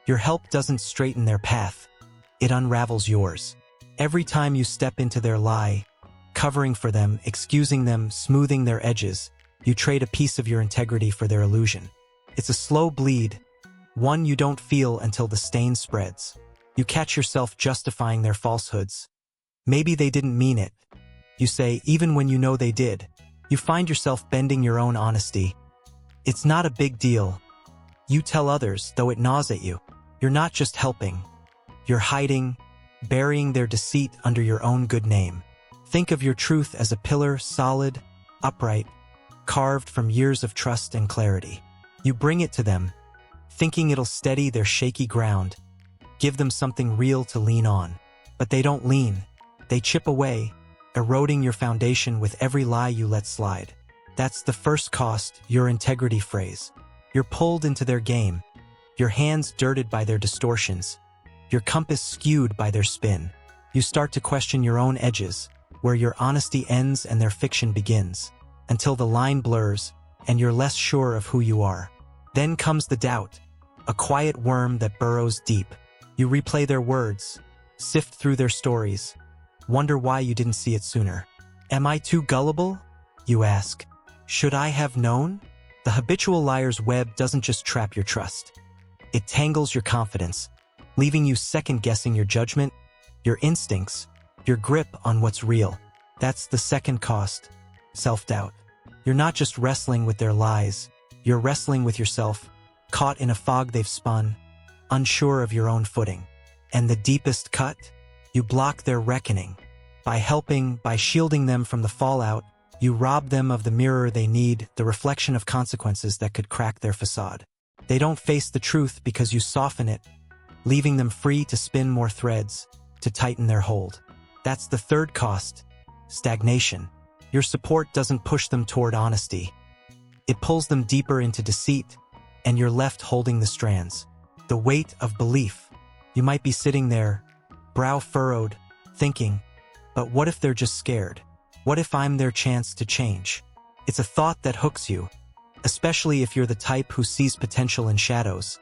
Your help doesn't straighten their path. It unravels yours. Every time you step into their lie, covering for them, excusing them, smoothing their edges, you trade a piece of your integrity for their illusion. It's a slow bleed, one you don't feel until the stain spreads. You catch yourself justifying their falsehoods. Maybe they didn't mean it. You say, even when you know they did. You find yourself bending your own honesty. It's not a big deal. You tell others, though it gnaws at you. You're not just helping. You're hiding, burying their deceit under your own good name. Think of your truth as a pillar, solid, upright, carved from years of trust and clarity. You bring it to them, thinking it'll steady their shaky ground, give them something real to lean on. But they don't lean. They chip away, eroding your foundation with every lie you let slide. That's the first cost, your integrity phrase. You're pulled into their game, your hands dirted by their distortions, your compass skewed by their spin. You start to question your own edges, where your honesty ends and their fiction begins, until the line blurs and you're less sure of who you are. Then comes the doubt, a quiet worm that burrows deep. You replay their words, sift through their stories, wonder why you didn't see it sooner. Am I too gullible? You ask. Should I have known? The habitual liar's web doesn't just trap your trust. It tangles your confidence, leaving you second-guessing your judgment, your instincts, your grip on what's real. That's the second cost, self-doubt. You're not just wrestling with their lies, you're wrestling with yourself, caught in a fog they've spun, unsure of your own footing. And the deepest cut? You block their reckoning. By helping, by shielding them from the fallout, you rob them of the mirror they need, the reflection of consequences that could crack their facade. They don't face the truth because you soften it, leaving them free to spin more threads, to tighten their hold. That's the third cost, stagnation. Your support doesn't push them toward honesty. It pulls them deeper into deceit, and you're left holding the strands. The weight of belief. You might be sitting there, brow furrowed, thinking, but what if they're just scared? What if I'm their chance to change? It's a thought that hooks you, especially if you're the type who sees potential in shadows,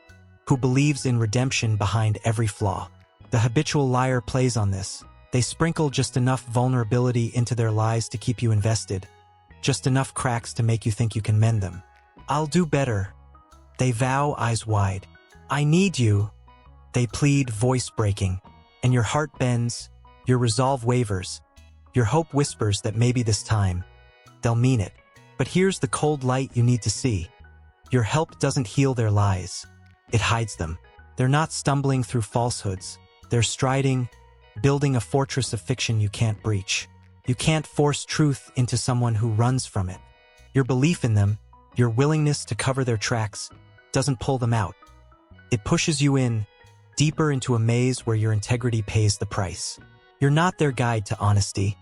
who believes in redemption behind every flaw. The habitual liar plays on this. They sprinkle just enough vulnerability into their lies to keep you invested, just enough cracks to make you think you can mend them. I'll do better. They vow, eyes wide. I need you. They plead, voice breaking, and your heart bends, your resolve wavers. Your hope whispers that maybe this time, they'll mean it. But here's the cold light you need to see. Your help doesn't heal their lies. It hides them. They're not stumbling through falsehoods. They're striding, building a fortress of fiction you can't breach. You can't force truth into someone who runs from it. Your belief in them, your willingness to cover their tracks, doesn't pull them out. It pushes you in, deeper into a maze where your integrity pays the price. You're not their guide to honesty.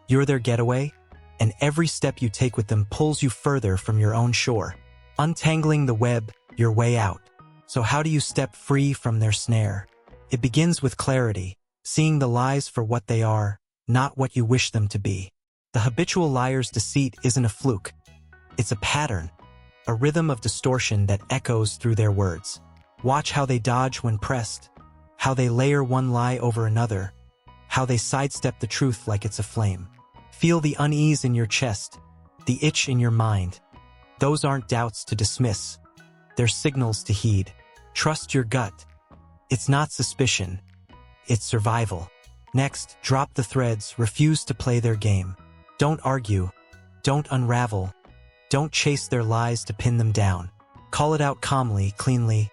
You're their getaway, and every step you take with them pulls you further from your own shore, untangling the web, your way out. So how do you step free from their snare? It begins with clarity, seeing the lies for what they are, not what you wish them to be. The habitual liar's deceit isn't a fluke. It's a pattern, a rhythm of distortion that echoes through their words. Watch how they dodge when pressed, how they layer one lie over another, how they sidestep the truth like it's a flame. Feel the unease in your chest, the itch in your mind. Those aren't doubts to dismiss. They're signals to heed. Trust your gut. It's not suspicion. It's survival. Next, drop the threads, refuse to play their game. Don't argue. Don't unravel. Don't chase their lies to pin them down. Call it out calmly, cleanly.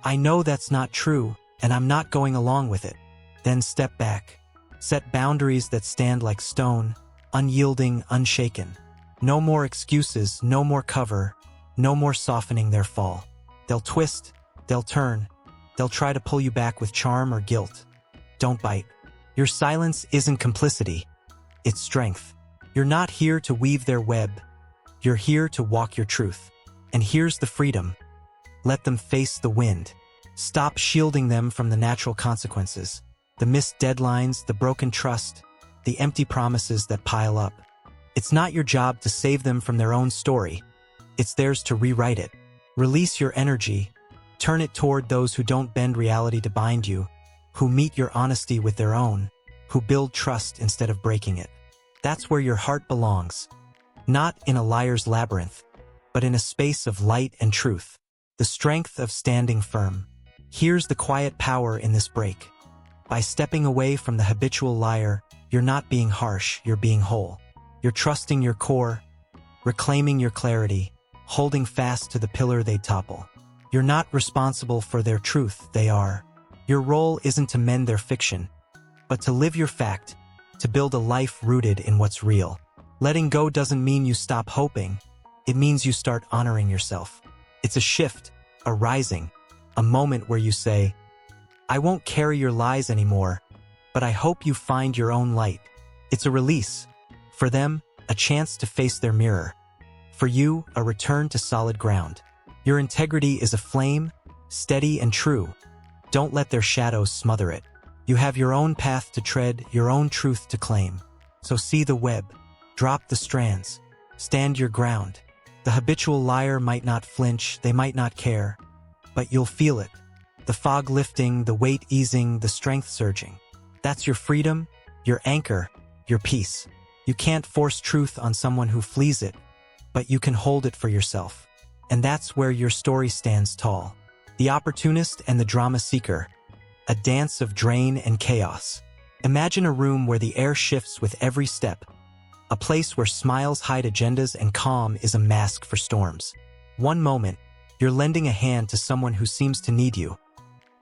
I know that's not true, and I'm not going along with it. Then step back. Set boundaries that stand like stone, unyielding, unshaken. No more excuses, no more cover, no more softening their fall. They'll twist, they'll turn, they'll try to pull you back with charm or guilt. Don't bite. Your silence isn't complicity. It's strength. You're not here to weave their web. You're here to walk your truth. And here's the freedom. Let them face the wind. Stop shielding them from the natural consequences. The missed deadlines, the broken trust, the empty promises that pile up. It's not your job to save them from their own story. It's theirs to rewrite it. Release your energy. Turn it toward those who don't bend reality to bind you, who meet your honesty with their own, who build trust instead of breaking it. That's where your heart belongs. Not in a liar's labyrinth, but in a space of light and truth. The strength of standing firm. Here's the quiet power in this break. By stepping away from the habitual liar, you're not being harsh, you're being whole. You're trusting your core, reclaiming your clarity, holding fast to the pillar they topple. You're not responsible for their truth, they are. Your role isn't to mend their fiction, but to live your fact, to build a life rooted in what's real. Letting go doesn't mean you stop hoping. It means you start honoring yourself. It's a shift, a rising, a moment where you say, I won't carry your lies anymore, but I hope you find your own light. It's a release. For them, a chance to face their mirror. For you, a return to solid ground. Your integrity is a flame, steady and true. Don't let their shadows smother it. You have your own path to tread, your own truth to claim. So see the web. Drop the strands. Stand your ground. The habitual liar might not flinch, they might not care, but you'll feel it. The fog lifting, the weight easing, the strength surging. That's your freedom, your anchor, your peace. You can't force truth on someone who flees it, but you can hold it for yourself. And that's where your story stands tall. The opportunist and the drama seeker. A dance of drain and chaos. Imagine a room where the air shifts with every step. A place where smiles hide agendas and calm is a mask for storms. One moment, you're lending a hand to someone who seems to need you.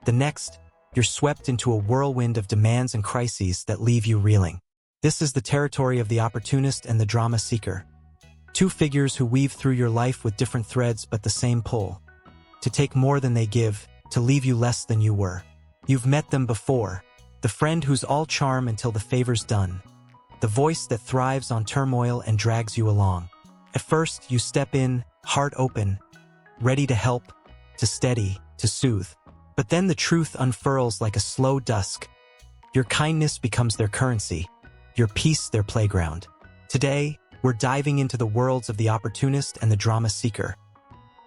The next, you're swept into a whirlwind of demands and crises that leave you reeling. This is the territory of the opportunist and the drama seeker. Two figures who weave through your life with different threads but the same pull. To take more than they give, to leave you less than you were. You've met them before. The friend who's all charm until the favor's done. The voice that thrives on turmoil and drags you along. At first, you step in, heart open, ready to help, to steady, to soothe. But then the truth unfurls like a slow dusk. Your kindness becomes their currency, your peace their playground. Today, we're diving into the worlds of the opportunist and the drama seeker.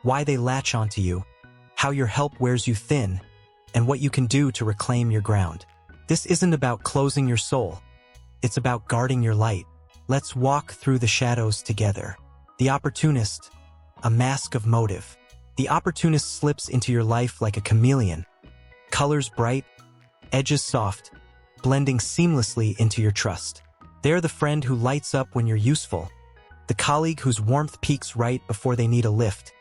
Why they latch onto you, how your help wears you thin, and what you can do to reclaim your ground. This isn't about closing your soul. It's about guarding your light. Let's walk through the shadows together. The opportunist, a mask of motive. The opportunist slips into your life like a chameleon. Colors bright, edges soft, blending seamlessly into your trust. They're the friend who lights up when you're useful. The The colleague whose warmth peaks right before they need a lift.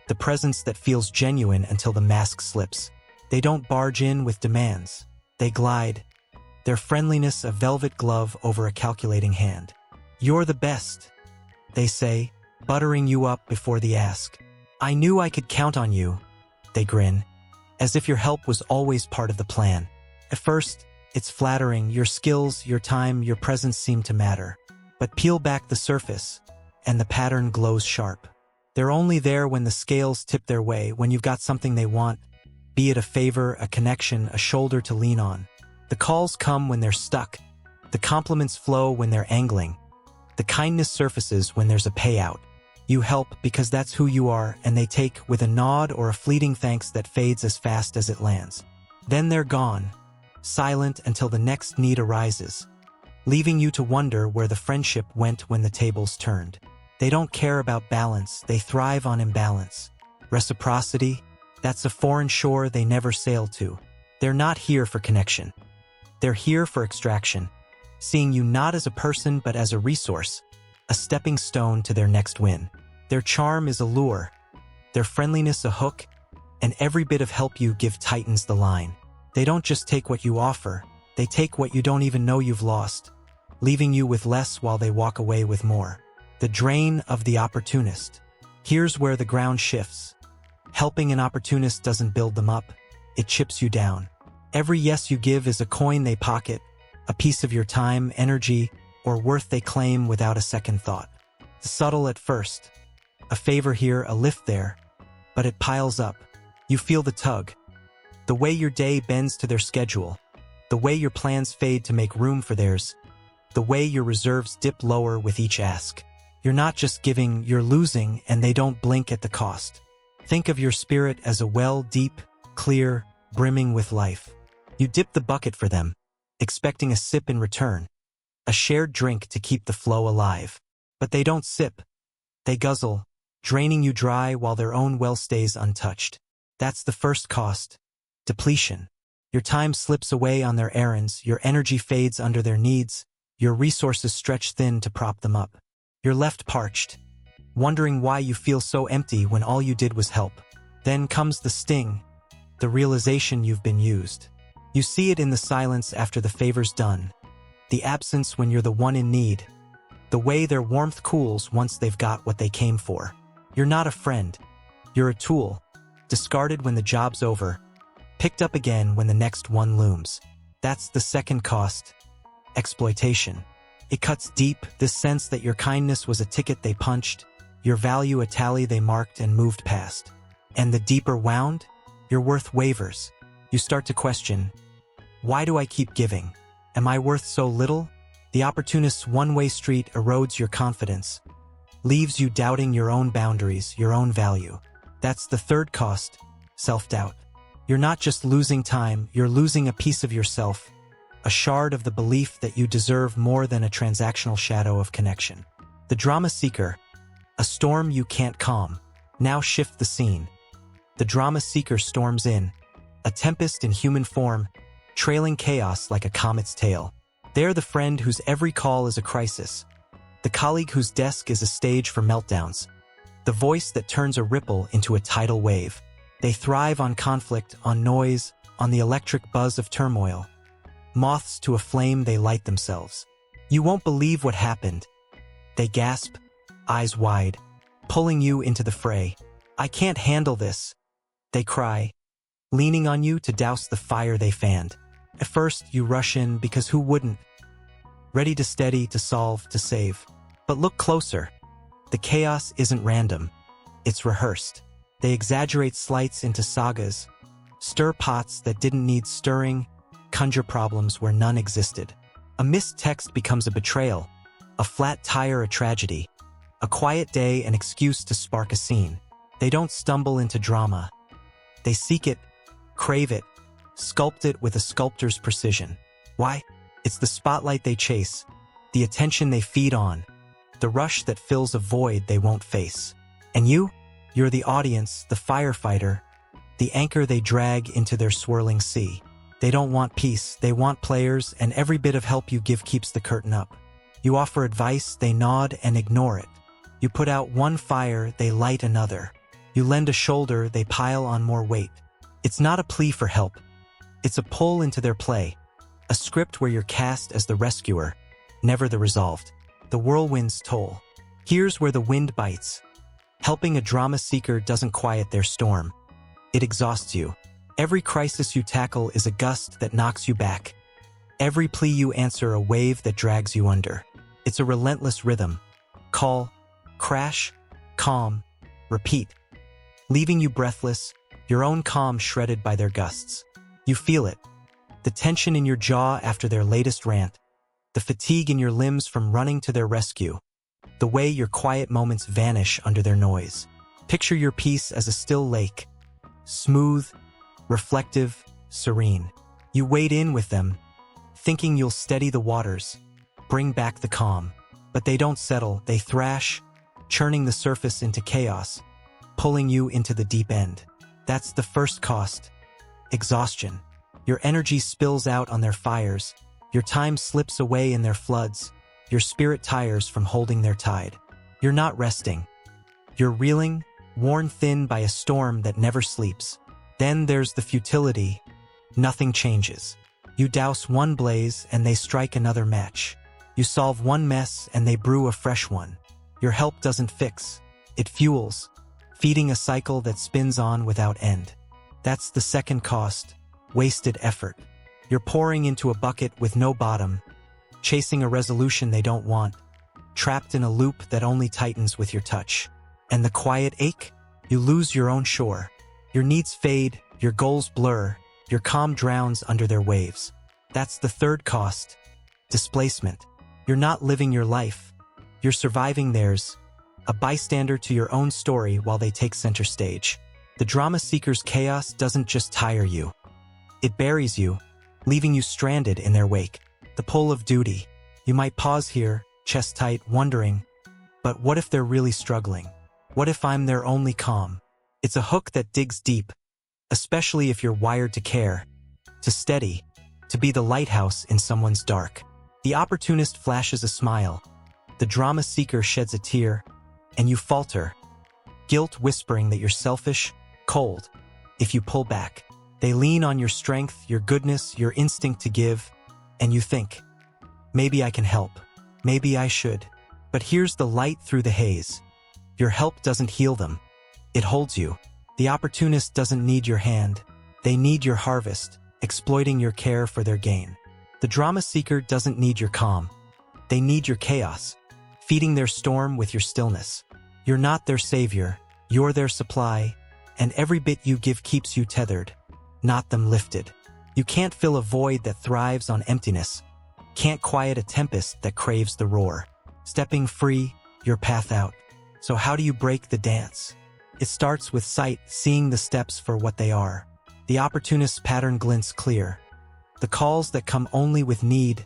The presence that feels genuine until the mask slips. They don't barge in with demands. They glide. Their friendliness a velvet glove over a calculating hand. "You're the best," they say, buttering you up before the ask. "I knew I could count on you," they grin, as if your help was always part of the plan. At first, it's flattering. Your skills, your time, your presence seem to matter. But peel back the surface, and the pattern glows sharp. They're only there when the scales tip their way, when you've got something they want, be it a favor, a connection, a shoulder to lean on. The calls come when they're stuck. The compliments flow when they're angling. The kindness surfaces when there's a payout. You help because that's who you are, and they take with a nod or a fleeting thanks that fades as fast as it lands. Then they're gone, silent until the next need arises, leaving you to wonder where the friendship went when the tables turned. They don't care about balance, they thrive on imbalance. Reciprocity, that's a foreign shore they never sail to. They're not here for connection. They're here for extraction, seeing you not as a person but as a resource, a stepping stone to their next win. Their charm is a lure, their friendliness a hook, and every bit of help you give tightens the line. They don't just take what you offer, they take what you don't even know you've lost, leaving you with less while they walk away with more. The drain of the opportunist. Here's where the ground shifts. Helping an opportunist doesn't build them up, it chips you down. Every yes you give is a coin they pocket, a piece of your time, energy, or worth they claim without a second thought. Subtle at first. A favor here, a lift there, but it piles up. You feel the tug. The way your day bends to their schedule. The way your plans fade to make room for theirs. The way your reserves dip lower with each ask. You're not just giving, you're losing, and they don't blink at the cost. Think of your spirit as a well, deep, clear, brimming with life. You dip the bucket for them, expecting a sip in return, a shared drink to keep the flow alive. But they don't sip. They guzzle, draining you dry while their own well stays untouched. That's the first cost. Depletion. Your time slips away on their errands, your energy fades under their needs, your resources stretch thin to prop them up. You're left parched, wondering why you feel so empty when all you did was help. Then comes the sting, the realization you've been used. You see it in the silence after the favor's done, the absence when you're the one in need, the way their warmth cools once they've got what they came for. You're not a friend. You're a tool, discarded when the job's over, picked up again when the next one looms. That's the second cost, exploitation. It cuts deep, this sense that your kindness was a ticket they punched, your value a tally they marked and moved past. And the deeper wound, your worth wavers. You start to question, why do I keep giving? Am I worth so little? The opportunist's one-way street erodes your confidence, leaves you doubting your own boundaries, your own value. That's the third cost, self-doubt. You're not just losing time, you're losing a piece of yourself, a shard of the belief that you deserve more than a transactional shadow of connection. The drama seeker, a storm you can't calm. Now shift the scene. The drama seeker storms in, a tempest in human form, trailing chaos like a comet's tail. They're the friend whose every call is a crisis, the colleague whose desk is a stage for meltdowns, the voice that turns a ripple into a tidal wave. They thrive on conflict, on noise, on the electric buzz of turmoil. Moths to a flame, they light themselves. You won't believe what happened. They gasp, eyes wide, pulling you into the fray. I can't handle this, they cry, leaning on you to douse the fire they fanned. At first, you rush in because who wouldn't? Ready to steady, to solve, to save. But look closer. The chaos isn't random. It's rehearsed. They exaggerate slights into sagas, stir pots that didn't need stirring, conjure problems where none existed. A missed text becomes a betrayal, a flat tire a tragedy, a quiet day an excuse to spark a scene. They don't stumble into drama. They seek it, crave it, sculpt it with a sculptor's precision. Why? It's the spotlight they chase, the attention they feed on, the rush that fills a void they won't face. And you're the audience, the firefighter, the anchor they drag into their swirling sea. They don't want peace, they want players, and every bit of help you give keeps the curtain up. You offer advice, they nod and ignore it. You put out one fire, they light another. You lend a shoulder, they pile on more weight. It's not a plea for help. It's a pull into their play. A script where you're cast as the rescuer, never the resolved. The whirlwind's toll. Here's where the wind bites. Helping a drama seeker doesn't quiet their storm. It exhausts you. Every crisis you tackle is a gust that knocks you back. Every plea you answer a wave that drags you under. It's a relentless rhythm. Call, crash, calm, repeat. Leaving you breathless, your own calm shredded by their gusts. You feel it. The tension in your jaw after their latest rant. The fatigue in your limbs from running to their rescue. The way your quiet moments vanish under their noise. Picture your peace as a still lake. Smooth, reflective, serene. You wade in with them, thinking you'll steady the waters, bring back the calm. But they don't settle, they thrash, churning the surface into chaos, pulling you into the deep end. That's the first cost. Exhaustion. Your energy spills out on their fires, your time slips away in their floods, your spirit tires from holding their tide. You're not resting. You're reeling, worn thin by a storm that never sleeps. Then there's the futility. Nothing changes. You douse one blaze and they strike another match. You solve one mess and they brew a fresh one. Your help doesn't fix. It fuels, feeding a cycle that spins on without end. That's the second cost, wasted effort. You're pouring into a bucket with no bottom, chasing a resolution they don't want, trapped in a loop that only tightens with your touch. And the quiet ache? You lose your own shore. Your needs fade, your goals blur, your calm drowns under their waves. That's the third cost, displacement. You're not living your life. You're surviving theirs, a bystander to your own story while they take center stage. The drama seeker's chaos doesn't just tire you. It buries you, leaving you stranded in their wake. The pull of duty. You might pause here, chest tight, wondering, but what if they're really struggling? What if I'm their only calm? It's a hook that digs deep, especially if you're wired to care, to steady, to be the lighthouse in someone's dark. The opportunist flashes a smile. The drama seeker sheds a tear, and you falter, guilt whispering that you're selfish, cold, if you pull back. They lean on your strength, your goodness, your instinct to give, and you think, maybe I can help, maybe I should. But here's the light through the haze. Your help doesn't heal them. It holds you. The opportunist doesn't need your hand. They need your harvest, exploiting your care for their gain. The drama seeker doesn't need your calm. They need your chaos, feeding their storm with your stillness. You're not their savior, you're their supply, and every bit you give keeps you tethered, not them lifted. You can't fill a void that thrives on emptiness, can't quiet a tempest that craves the roar. Stepping free, your path out. So how do you break the dance? It starts with sight, seeing the steps for what they are. The opportunist's pattern glints clear. The calls that come only with need,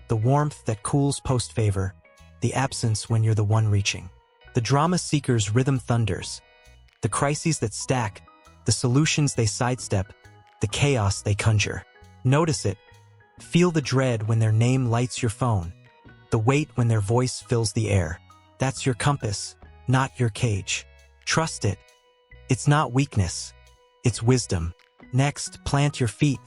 the warmth that cools post-favor, the absence when you're the one reaching. The drama seeker's rhythm thunders. The crises that stack, the solutions they sidestep, the chaos they conjure. Notice it. Feel the dread when their name lights your phone, the weight when their voice fills the air. That's your compass, not your cage. Trust it. It's not weakness. It's wisdom. Next, plant your feet.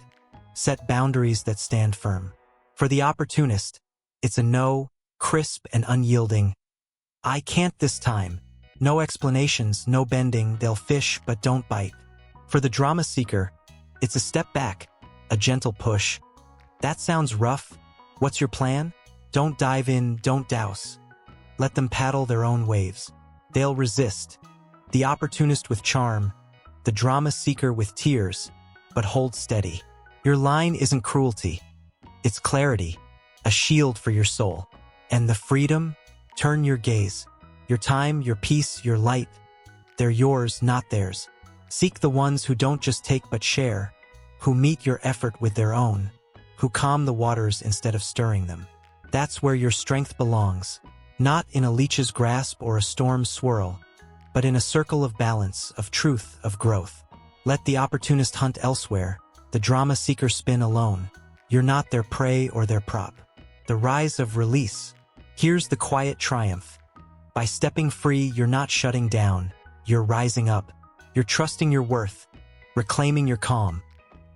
Set boundaries that stand firm. For the opportunist, it's a no, crisp and unyielding. I can't this time. No explanations, no bending, they'll fish but don't bite. For the drama seeker, it's a step back, a gentle push. That sounds rough. What's your plan? Don't dive in, don't douse. Let them paddle their own waves. They'll resist. The opportunist with charm, the drama seeker with tears, but hold steady. Your line isn't cruelty. It's clarity, a shield for your soul. And the freedom? Turn your gaze. Your time, your peace, your light. They're yours, not theirs. Seek the ones who don't just take but share, who meet your effort with their own, who calm the waters instead of stirring them. That's where your strength belongs, not in a leech's grasp or a storm's swirl, but in a circle of balance, of truth, of growth. Let the opportunist hunt elsewhere, the drama seeker spin alone. You're not their prey or their prop. The rise of release. Here's the quiet triumph. By stepping free, you're not shutting down, you're rising up. You're trusting your worth, reclaiming your calm,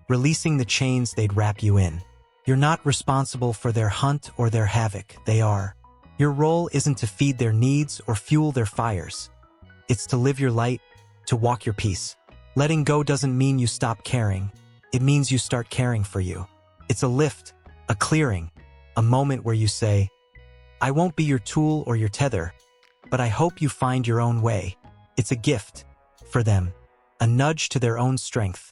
releasing the chains they'd wrap you in. You're not responsible for their hunt or their havoc, they are. Your role isn't to feed their needs or fuel their fires. It's to live your light, to walk your peace. Letting go doesn't mean you stop caring. It means you start caring for you. It's a lift, a clearing, a moment where you say, I won't be your tool or your tether, but I hope you find your own way. It's a gift for them, a nudge to their own strength.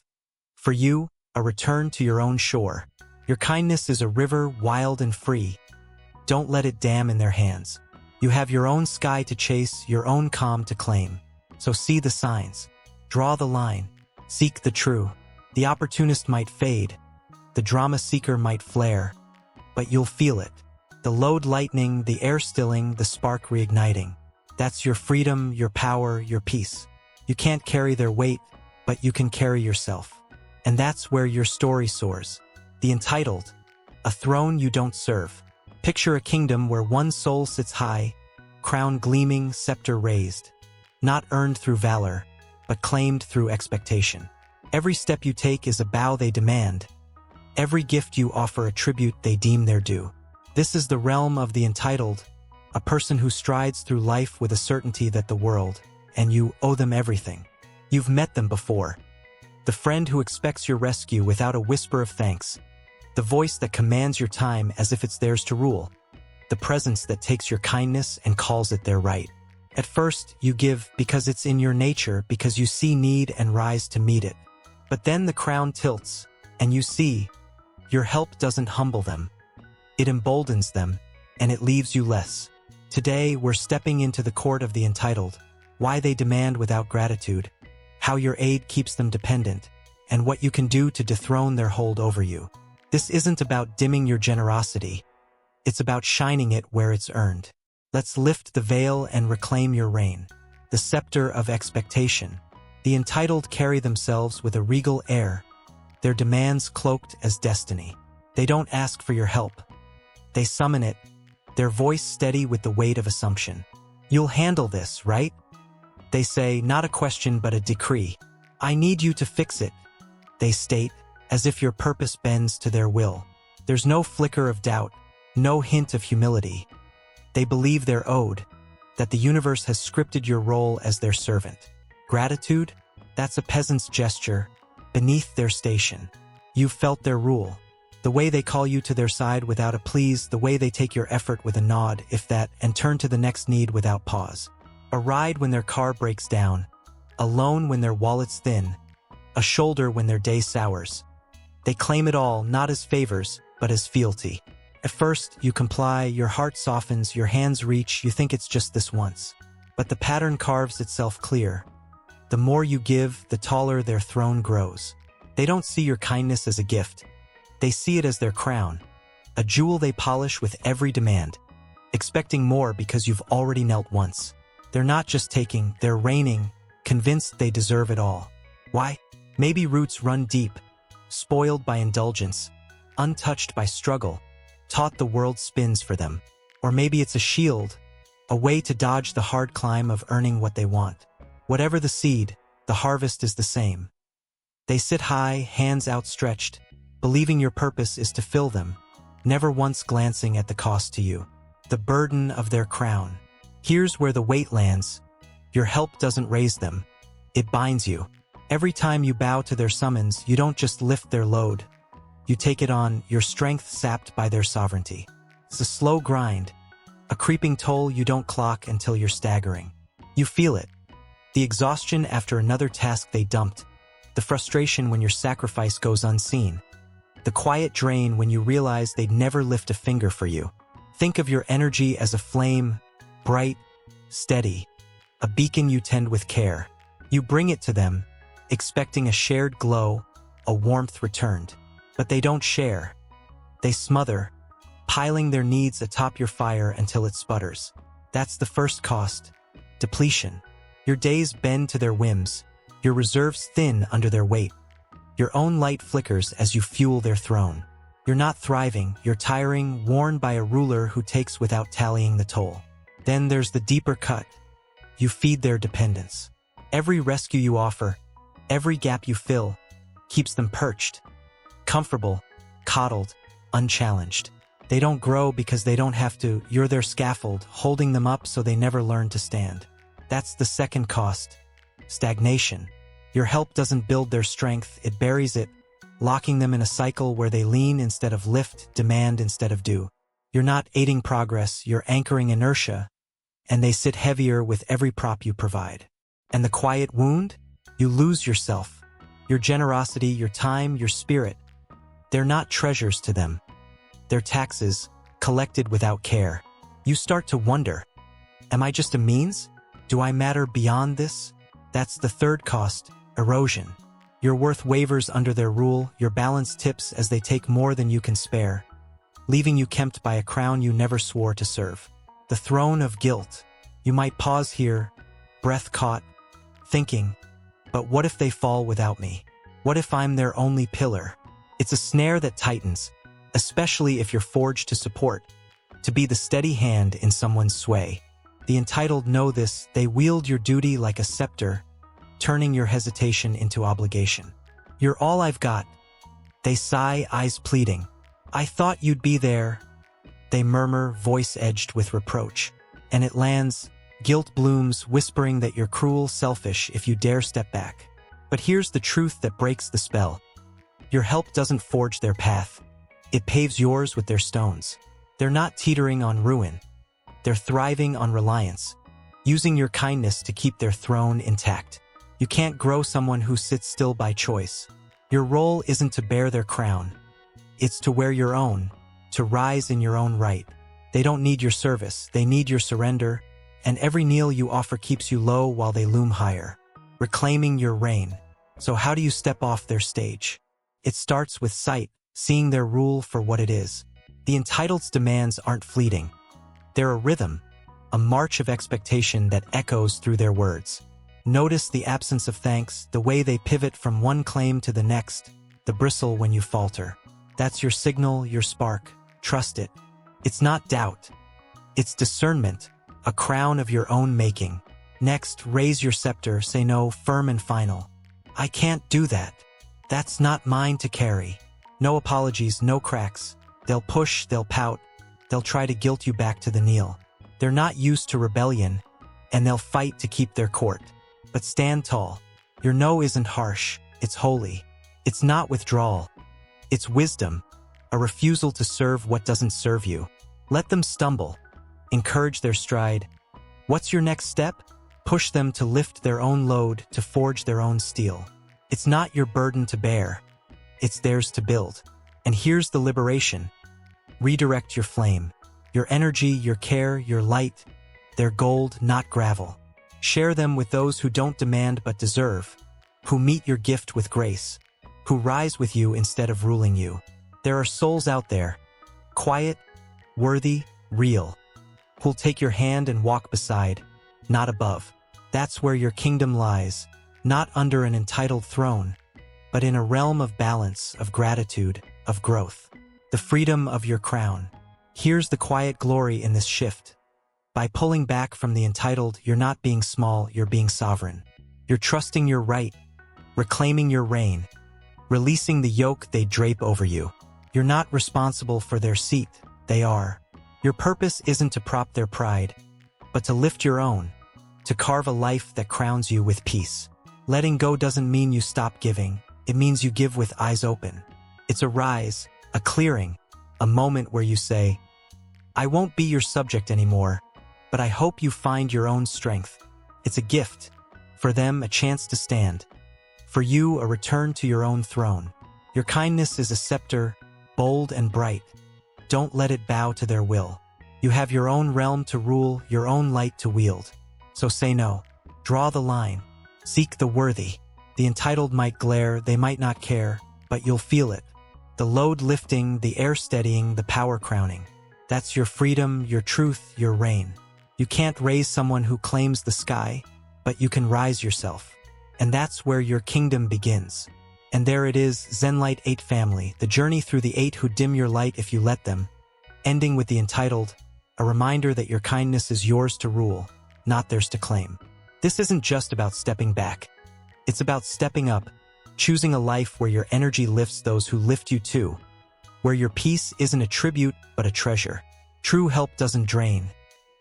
For you, a return to your own shore. Your kindness is a river wild and free. Don't let it dam in their hands. You have your own sky to chase, your own calm to claim. So see the signs. Draw the line. Seek the true. The opportunist might fade. The drama seeker might flare. But you'll feel it. The load lightening, the air stilling, the spark reigniting. That's your freedom, your power, your peace. You can't carry their weight, but you can carry yourself. And that's where your story soars. The Untitled, a throne you don't serve. Picture a kingdom where one soul sits high, crown gleaming, scepter raised. Not earned through valor, but claimed through expectation. Every step you take is a bow they demand. Every gift you offer a tribute they deem their due. This is the realm of the Untitled, a person who strides through life with a certainty that the world, and you, owe them everything. You've met them before. The friend who expects your rescue without a whisper of thanks. The voice that commands your time as if it's theirs to rule. The presence that takes your kindness and calls it their right. At first, you give because it's in your nature, because you see need and rise to meet it. But then the crown tilts, and you see, your help doesn't humble them. It emboldens them, and it leaves you less. Today, we're stepping into the court of the Untitled. Why they demand without gratitude, how your aid keeps them dependent, and what you can do to dethrone their hold over you. This isn't about dimming your generosity. It's about shining it where it's earned. Let's lift the veil and reclaim your reign. The scepter of expectation. The Untitled carry themselves with a regal air, their demands cloaked as destiny. They don't ask for your help. They summon it, their voice steady with the weight of assumption. You'll handle this, right? They say, not a question but a decree. I need you to fix it, they state, as if your purpose bends to their will. There's no flicker of doubt, no hint of humility. They believe they're owed, that the universe has scripted your role as their servant. Gratitude? That's a peasant's gesture, beneath their station. You've felt their rule. The way they call you to their side without a please, the way they take your effort with a nod, if that, and turn to the next need without pause. A ride when their car breaks down, a loan when their wallet's thin, a shoulder when their day sours. They claim it all, not as favors, but as fealty. At first, you comply, your heart softens, your hands reach, you think it's just this once. But the pattern carves itself clear. The more you give, the taller their throne grows. They don't see your kindness as a gift. They see it as their crown, a jewel they polish with every demand, expecting more because you've already knelt once. They're not just taking, they're reigning, convinced they deserve it all. Why? Maybe roots run deep, spoiled by indulgence, untouched by struggle, taught the world spins for them. Or maybe it's a shield, a way to dodge the hard climb of earning what they want. Whatever the seed, the harvest is the same. They sit high, hands outstretched, believing your purpose is to fill them, never once glancing at the cost to you. The burden of their crown. Here's where the weight lands. Your help doesn't raise them. It binds you. Every time you bow to their summons, you don't just lift their load. You take it on, your strength sapped by their sovereignty. It's a slow grind, a creeping toll you don't clock until you're staggering. You feel it. The exhaustion after another task they dumped. The frustration when your sacrifice goes unseen. The quiet drain when you realize they'd never lift a finger for you. Think of your energy as a flame, bright, steady, a beacon you tend with care. You bring it to them, expecting a shared glow, a warmth returned. But they don't share. They smother, piling their needs atop your fire until it sputters. That's the first cost, depletion. Your days bend to their whims, your reserves thin under their weight. Your own light flickers as you fuel their throne. You're not thriving, you're tiring, worn by a ruler who takes without tallying the toll. Then there's the deeper cut. You feed their dependence. Every rescue you offer, every gap you fill, keeps them perched, comfortable, coddled, unchallenged. They don't grow because they don't have to. You're their scaffold, holding them up so they never learn to stand. That's the second cost. Stagnation. Your help doesn't build their strength, it buries it, locking them in a cycle where they lean instead of lift, demand instead of do. You're not aiding progress, you're anchoring inertia, and they sit heavier with every prop you provide. And the quiet wound? You lose yourself. Your generosity, your time, your spirit. They're not treasures to them. They're taxes, collected without care. You start to wonder, am I just a means? Do I matter beyond this? That's the third cost, erosion. Your worth wavers under their rule, your balance tips as they take more than you can spare, leaving you kempt by a crown you never swore to serve. The throne of guilt. You might pause here, breath caught, thinking, but what if they fall without me? What if I'm their only pillar? It's a snare that tightens, especially if you're forged to support, to be the steady hand in someone's sway. The entitled know this, they wield your duty like a scepter, turning your hesitation into obligation. You're all I've got. They sigh, eyes pleading. I thought you'd be there. They murmur, voice edged with reproach. And it lands, guilt blooms, whispering that you're cruel, selfish if you dare step back. But here's the truth that breaks the spell. Your help doesn't forge their path. It paves yours with their stones. They're not teetering on ruin. They're thriving on reliance, using your kindness to keep their throne intact. You can't grow someone who sits still by choice. Your role isn't to bear their crown. It's to wear your own, to rise in your own right. They don't need your service, they need your surrender, and every kneel you offer keeps you low while they loom higher, reclaiming your reign. So how do you step off their stage? It starts with sight, seeing their rule for what it is. The entitled's demands aren't fleeting. They're a rhythm, a march of expectation that echoes through their words. Notice the absence of thanks, the way they pivot from one claim to the next, the bristle when you falter. That's your signal, your spark. Trust it. It's not doubt. It's discernment, a crown of your own making. Next, raise your scepter, say no, firm and final. I can't do that. That's not mine to carry. No apologies, no cracks. They'll push, they'll pout. They'll try to guilt you back to the kneel. They're not used to rebellion, and they'll fight to keep their court. But stand tall. Your no isn't harsh, it's holy. It's not withdrawal. It's wisdom, a refusal to serve what doesn't serve you. Let them stumble. Encourage their stride. What's your next step? Push them to lift their own load, to forge their own steel. It's not your burden to bear. It's theirs to build. And here's the liberation. Redirect your flame, your energy, your care, your light. They're gold, not gravel. Share them with those who don't demand but deserve, who meet your gift with grace, who rise with you instead of ruling you. There are souls out there, quiet, worthy, real, who'll take your hand and walk beside, not above. That's where your kingdom lies, not under an entitled throne, but in a realm of balance, of gratitude, of growth. The freedom of your crown. Here's the quiet glory in this shift. By pulling back from the entitled, you're not being small, you're being sovereign. You're trusting your right, reclaiming your reign, releasing the yoke they drape over you. You're not responsible for their seat, they are. Your purpose isn't to prop their pride, but to lift your own, to carve a life that crowns you with peace. Letting go doesn't mean you stop giving, it means you give with eyes open. It's a rise, a clearing, a moment where you say, I won't be your subject anymore, but I hope you find your own strength. It's a gift. For them, a chance to stand. For you, a return to your own throne. Your kindness is a scepter, bold and bright. Don't let it bow to their will. You have your own realm to rule, your own light to wield. So say no. Draw the line. Seek the worthy. The entitled might glare, they might not care, but you'll feel it. The load lifting, the air steadying, the power crowning. That's your freedom, your truth, your reign. You can't raise someone who claims the sky, but you can rise yourself. And that's where your kingdom begins. And there it is, Zenlight 8 family, the journey through the 8 who dim your light if you let them, ending with the entitled, a reminder that your kindness is yours to rule, not theirs to claim. This isn't just about stepping back. It's about stepping up, choosing a life where your energy lifts those who lift you too, where your peace isn't a tribute but a treasure. True help doesn't drain.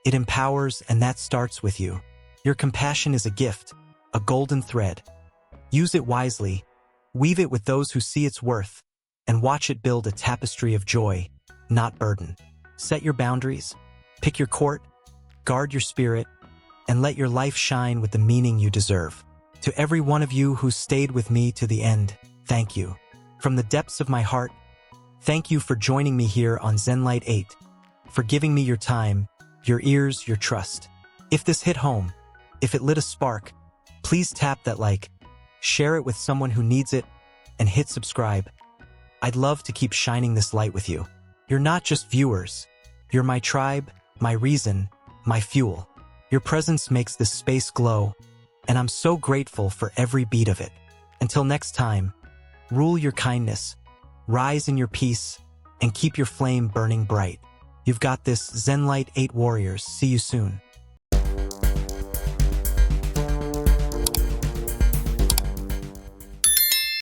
It empowers, and that starts with you. Your compassion is a gift, a golden thread. Use it wisely, weave it with those who see its worth, and watch it build a tapestry of joy, not burden. Set your boundaries, pick your court, guard your spirit, and let your life shine with the meaning you deserve. To every one of you who stayed with me to the end, thank you. From the depths of my heart, thank you for joining me here on ZenLight 8, for giving me your time, your ears, your trust. If this hit home, if it lit a spark, please tap that like, share it with someone who needs it, and hit subscribe. I'd love to keep shining this light with you. You're not just viewers. You're my tribe, my reason, my fuel. Your presence makes this space glow, and I'm so grateful for every beat of it. Until next time, rule your kindness, rise in your peace, and keep your flame burning bright. You've got this, ZenLight 8 Warriors. See you soon.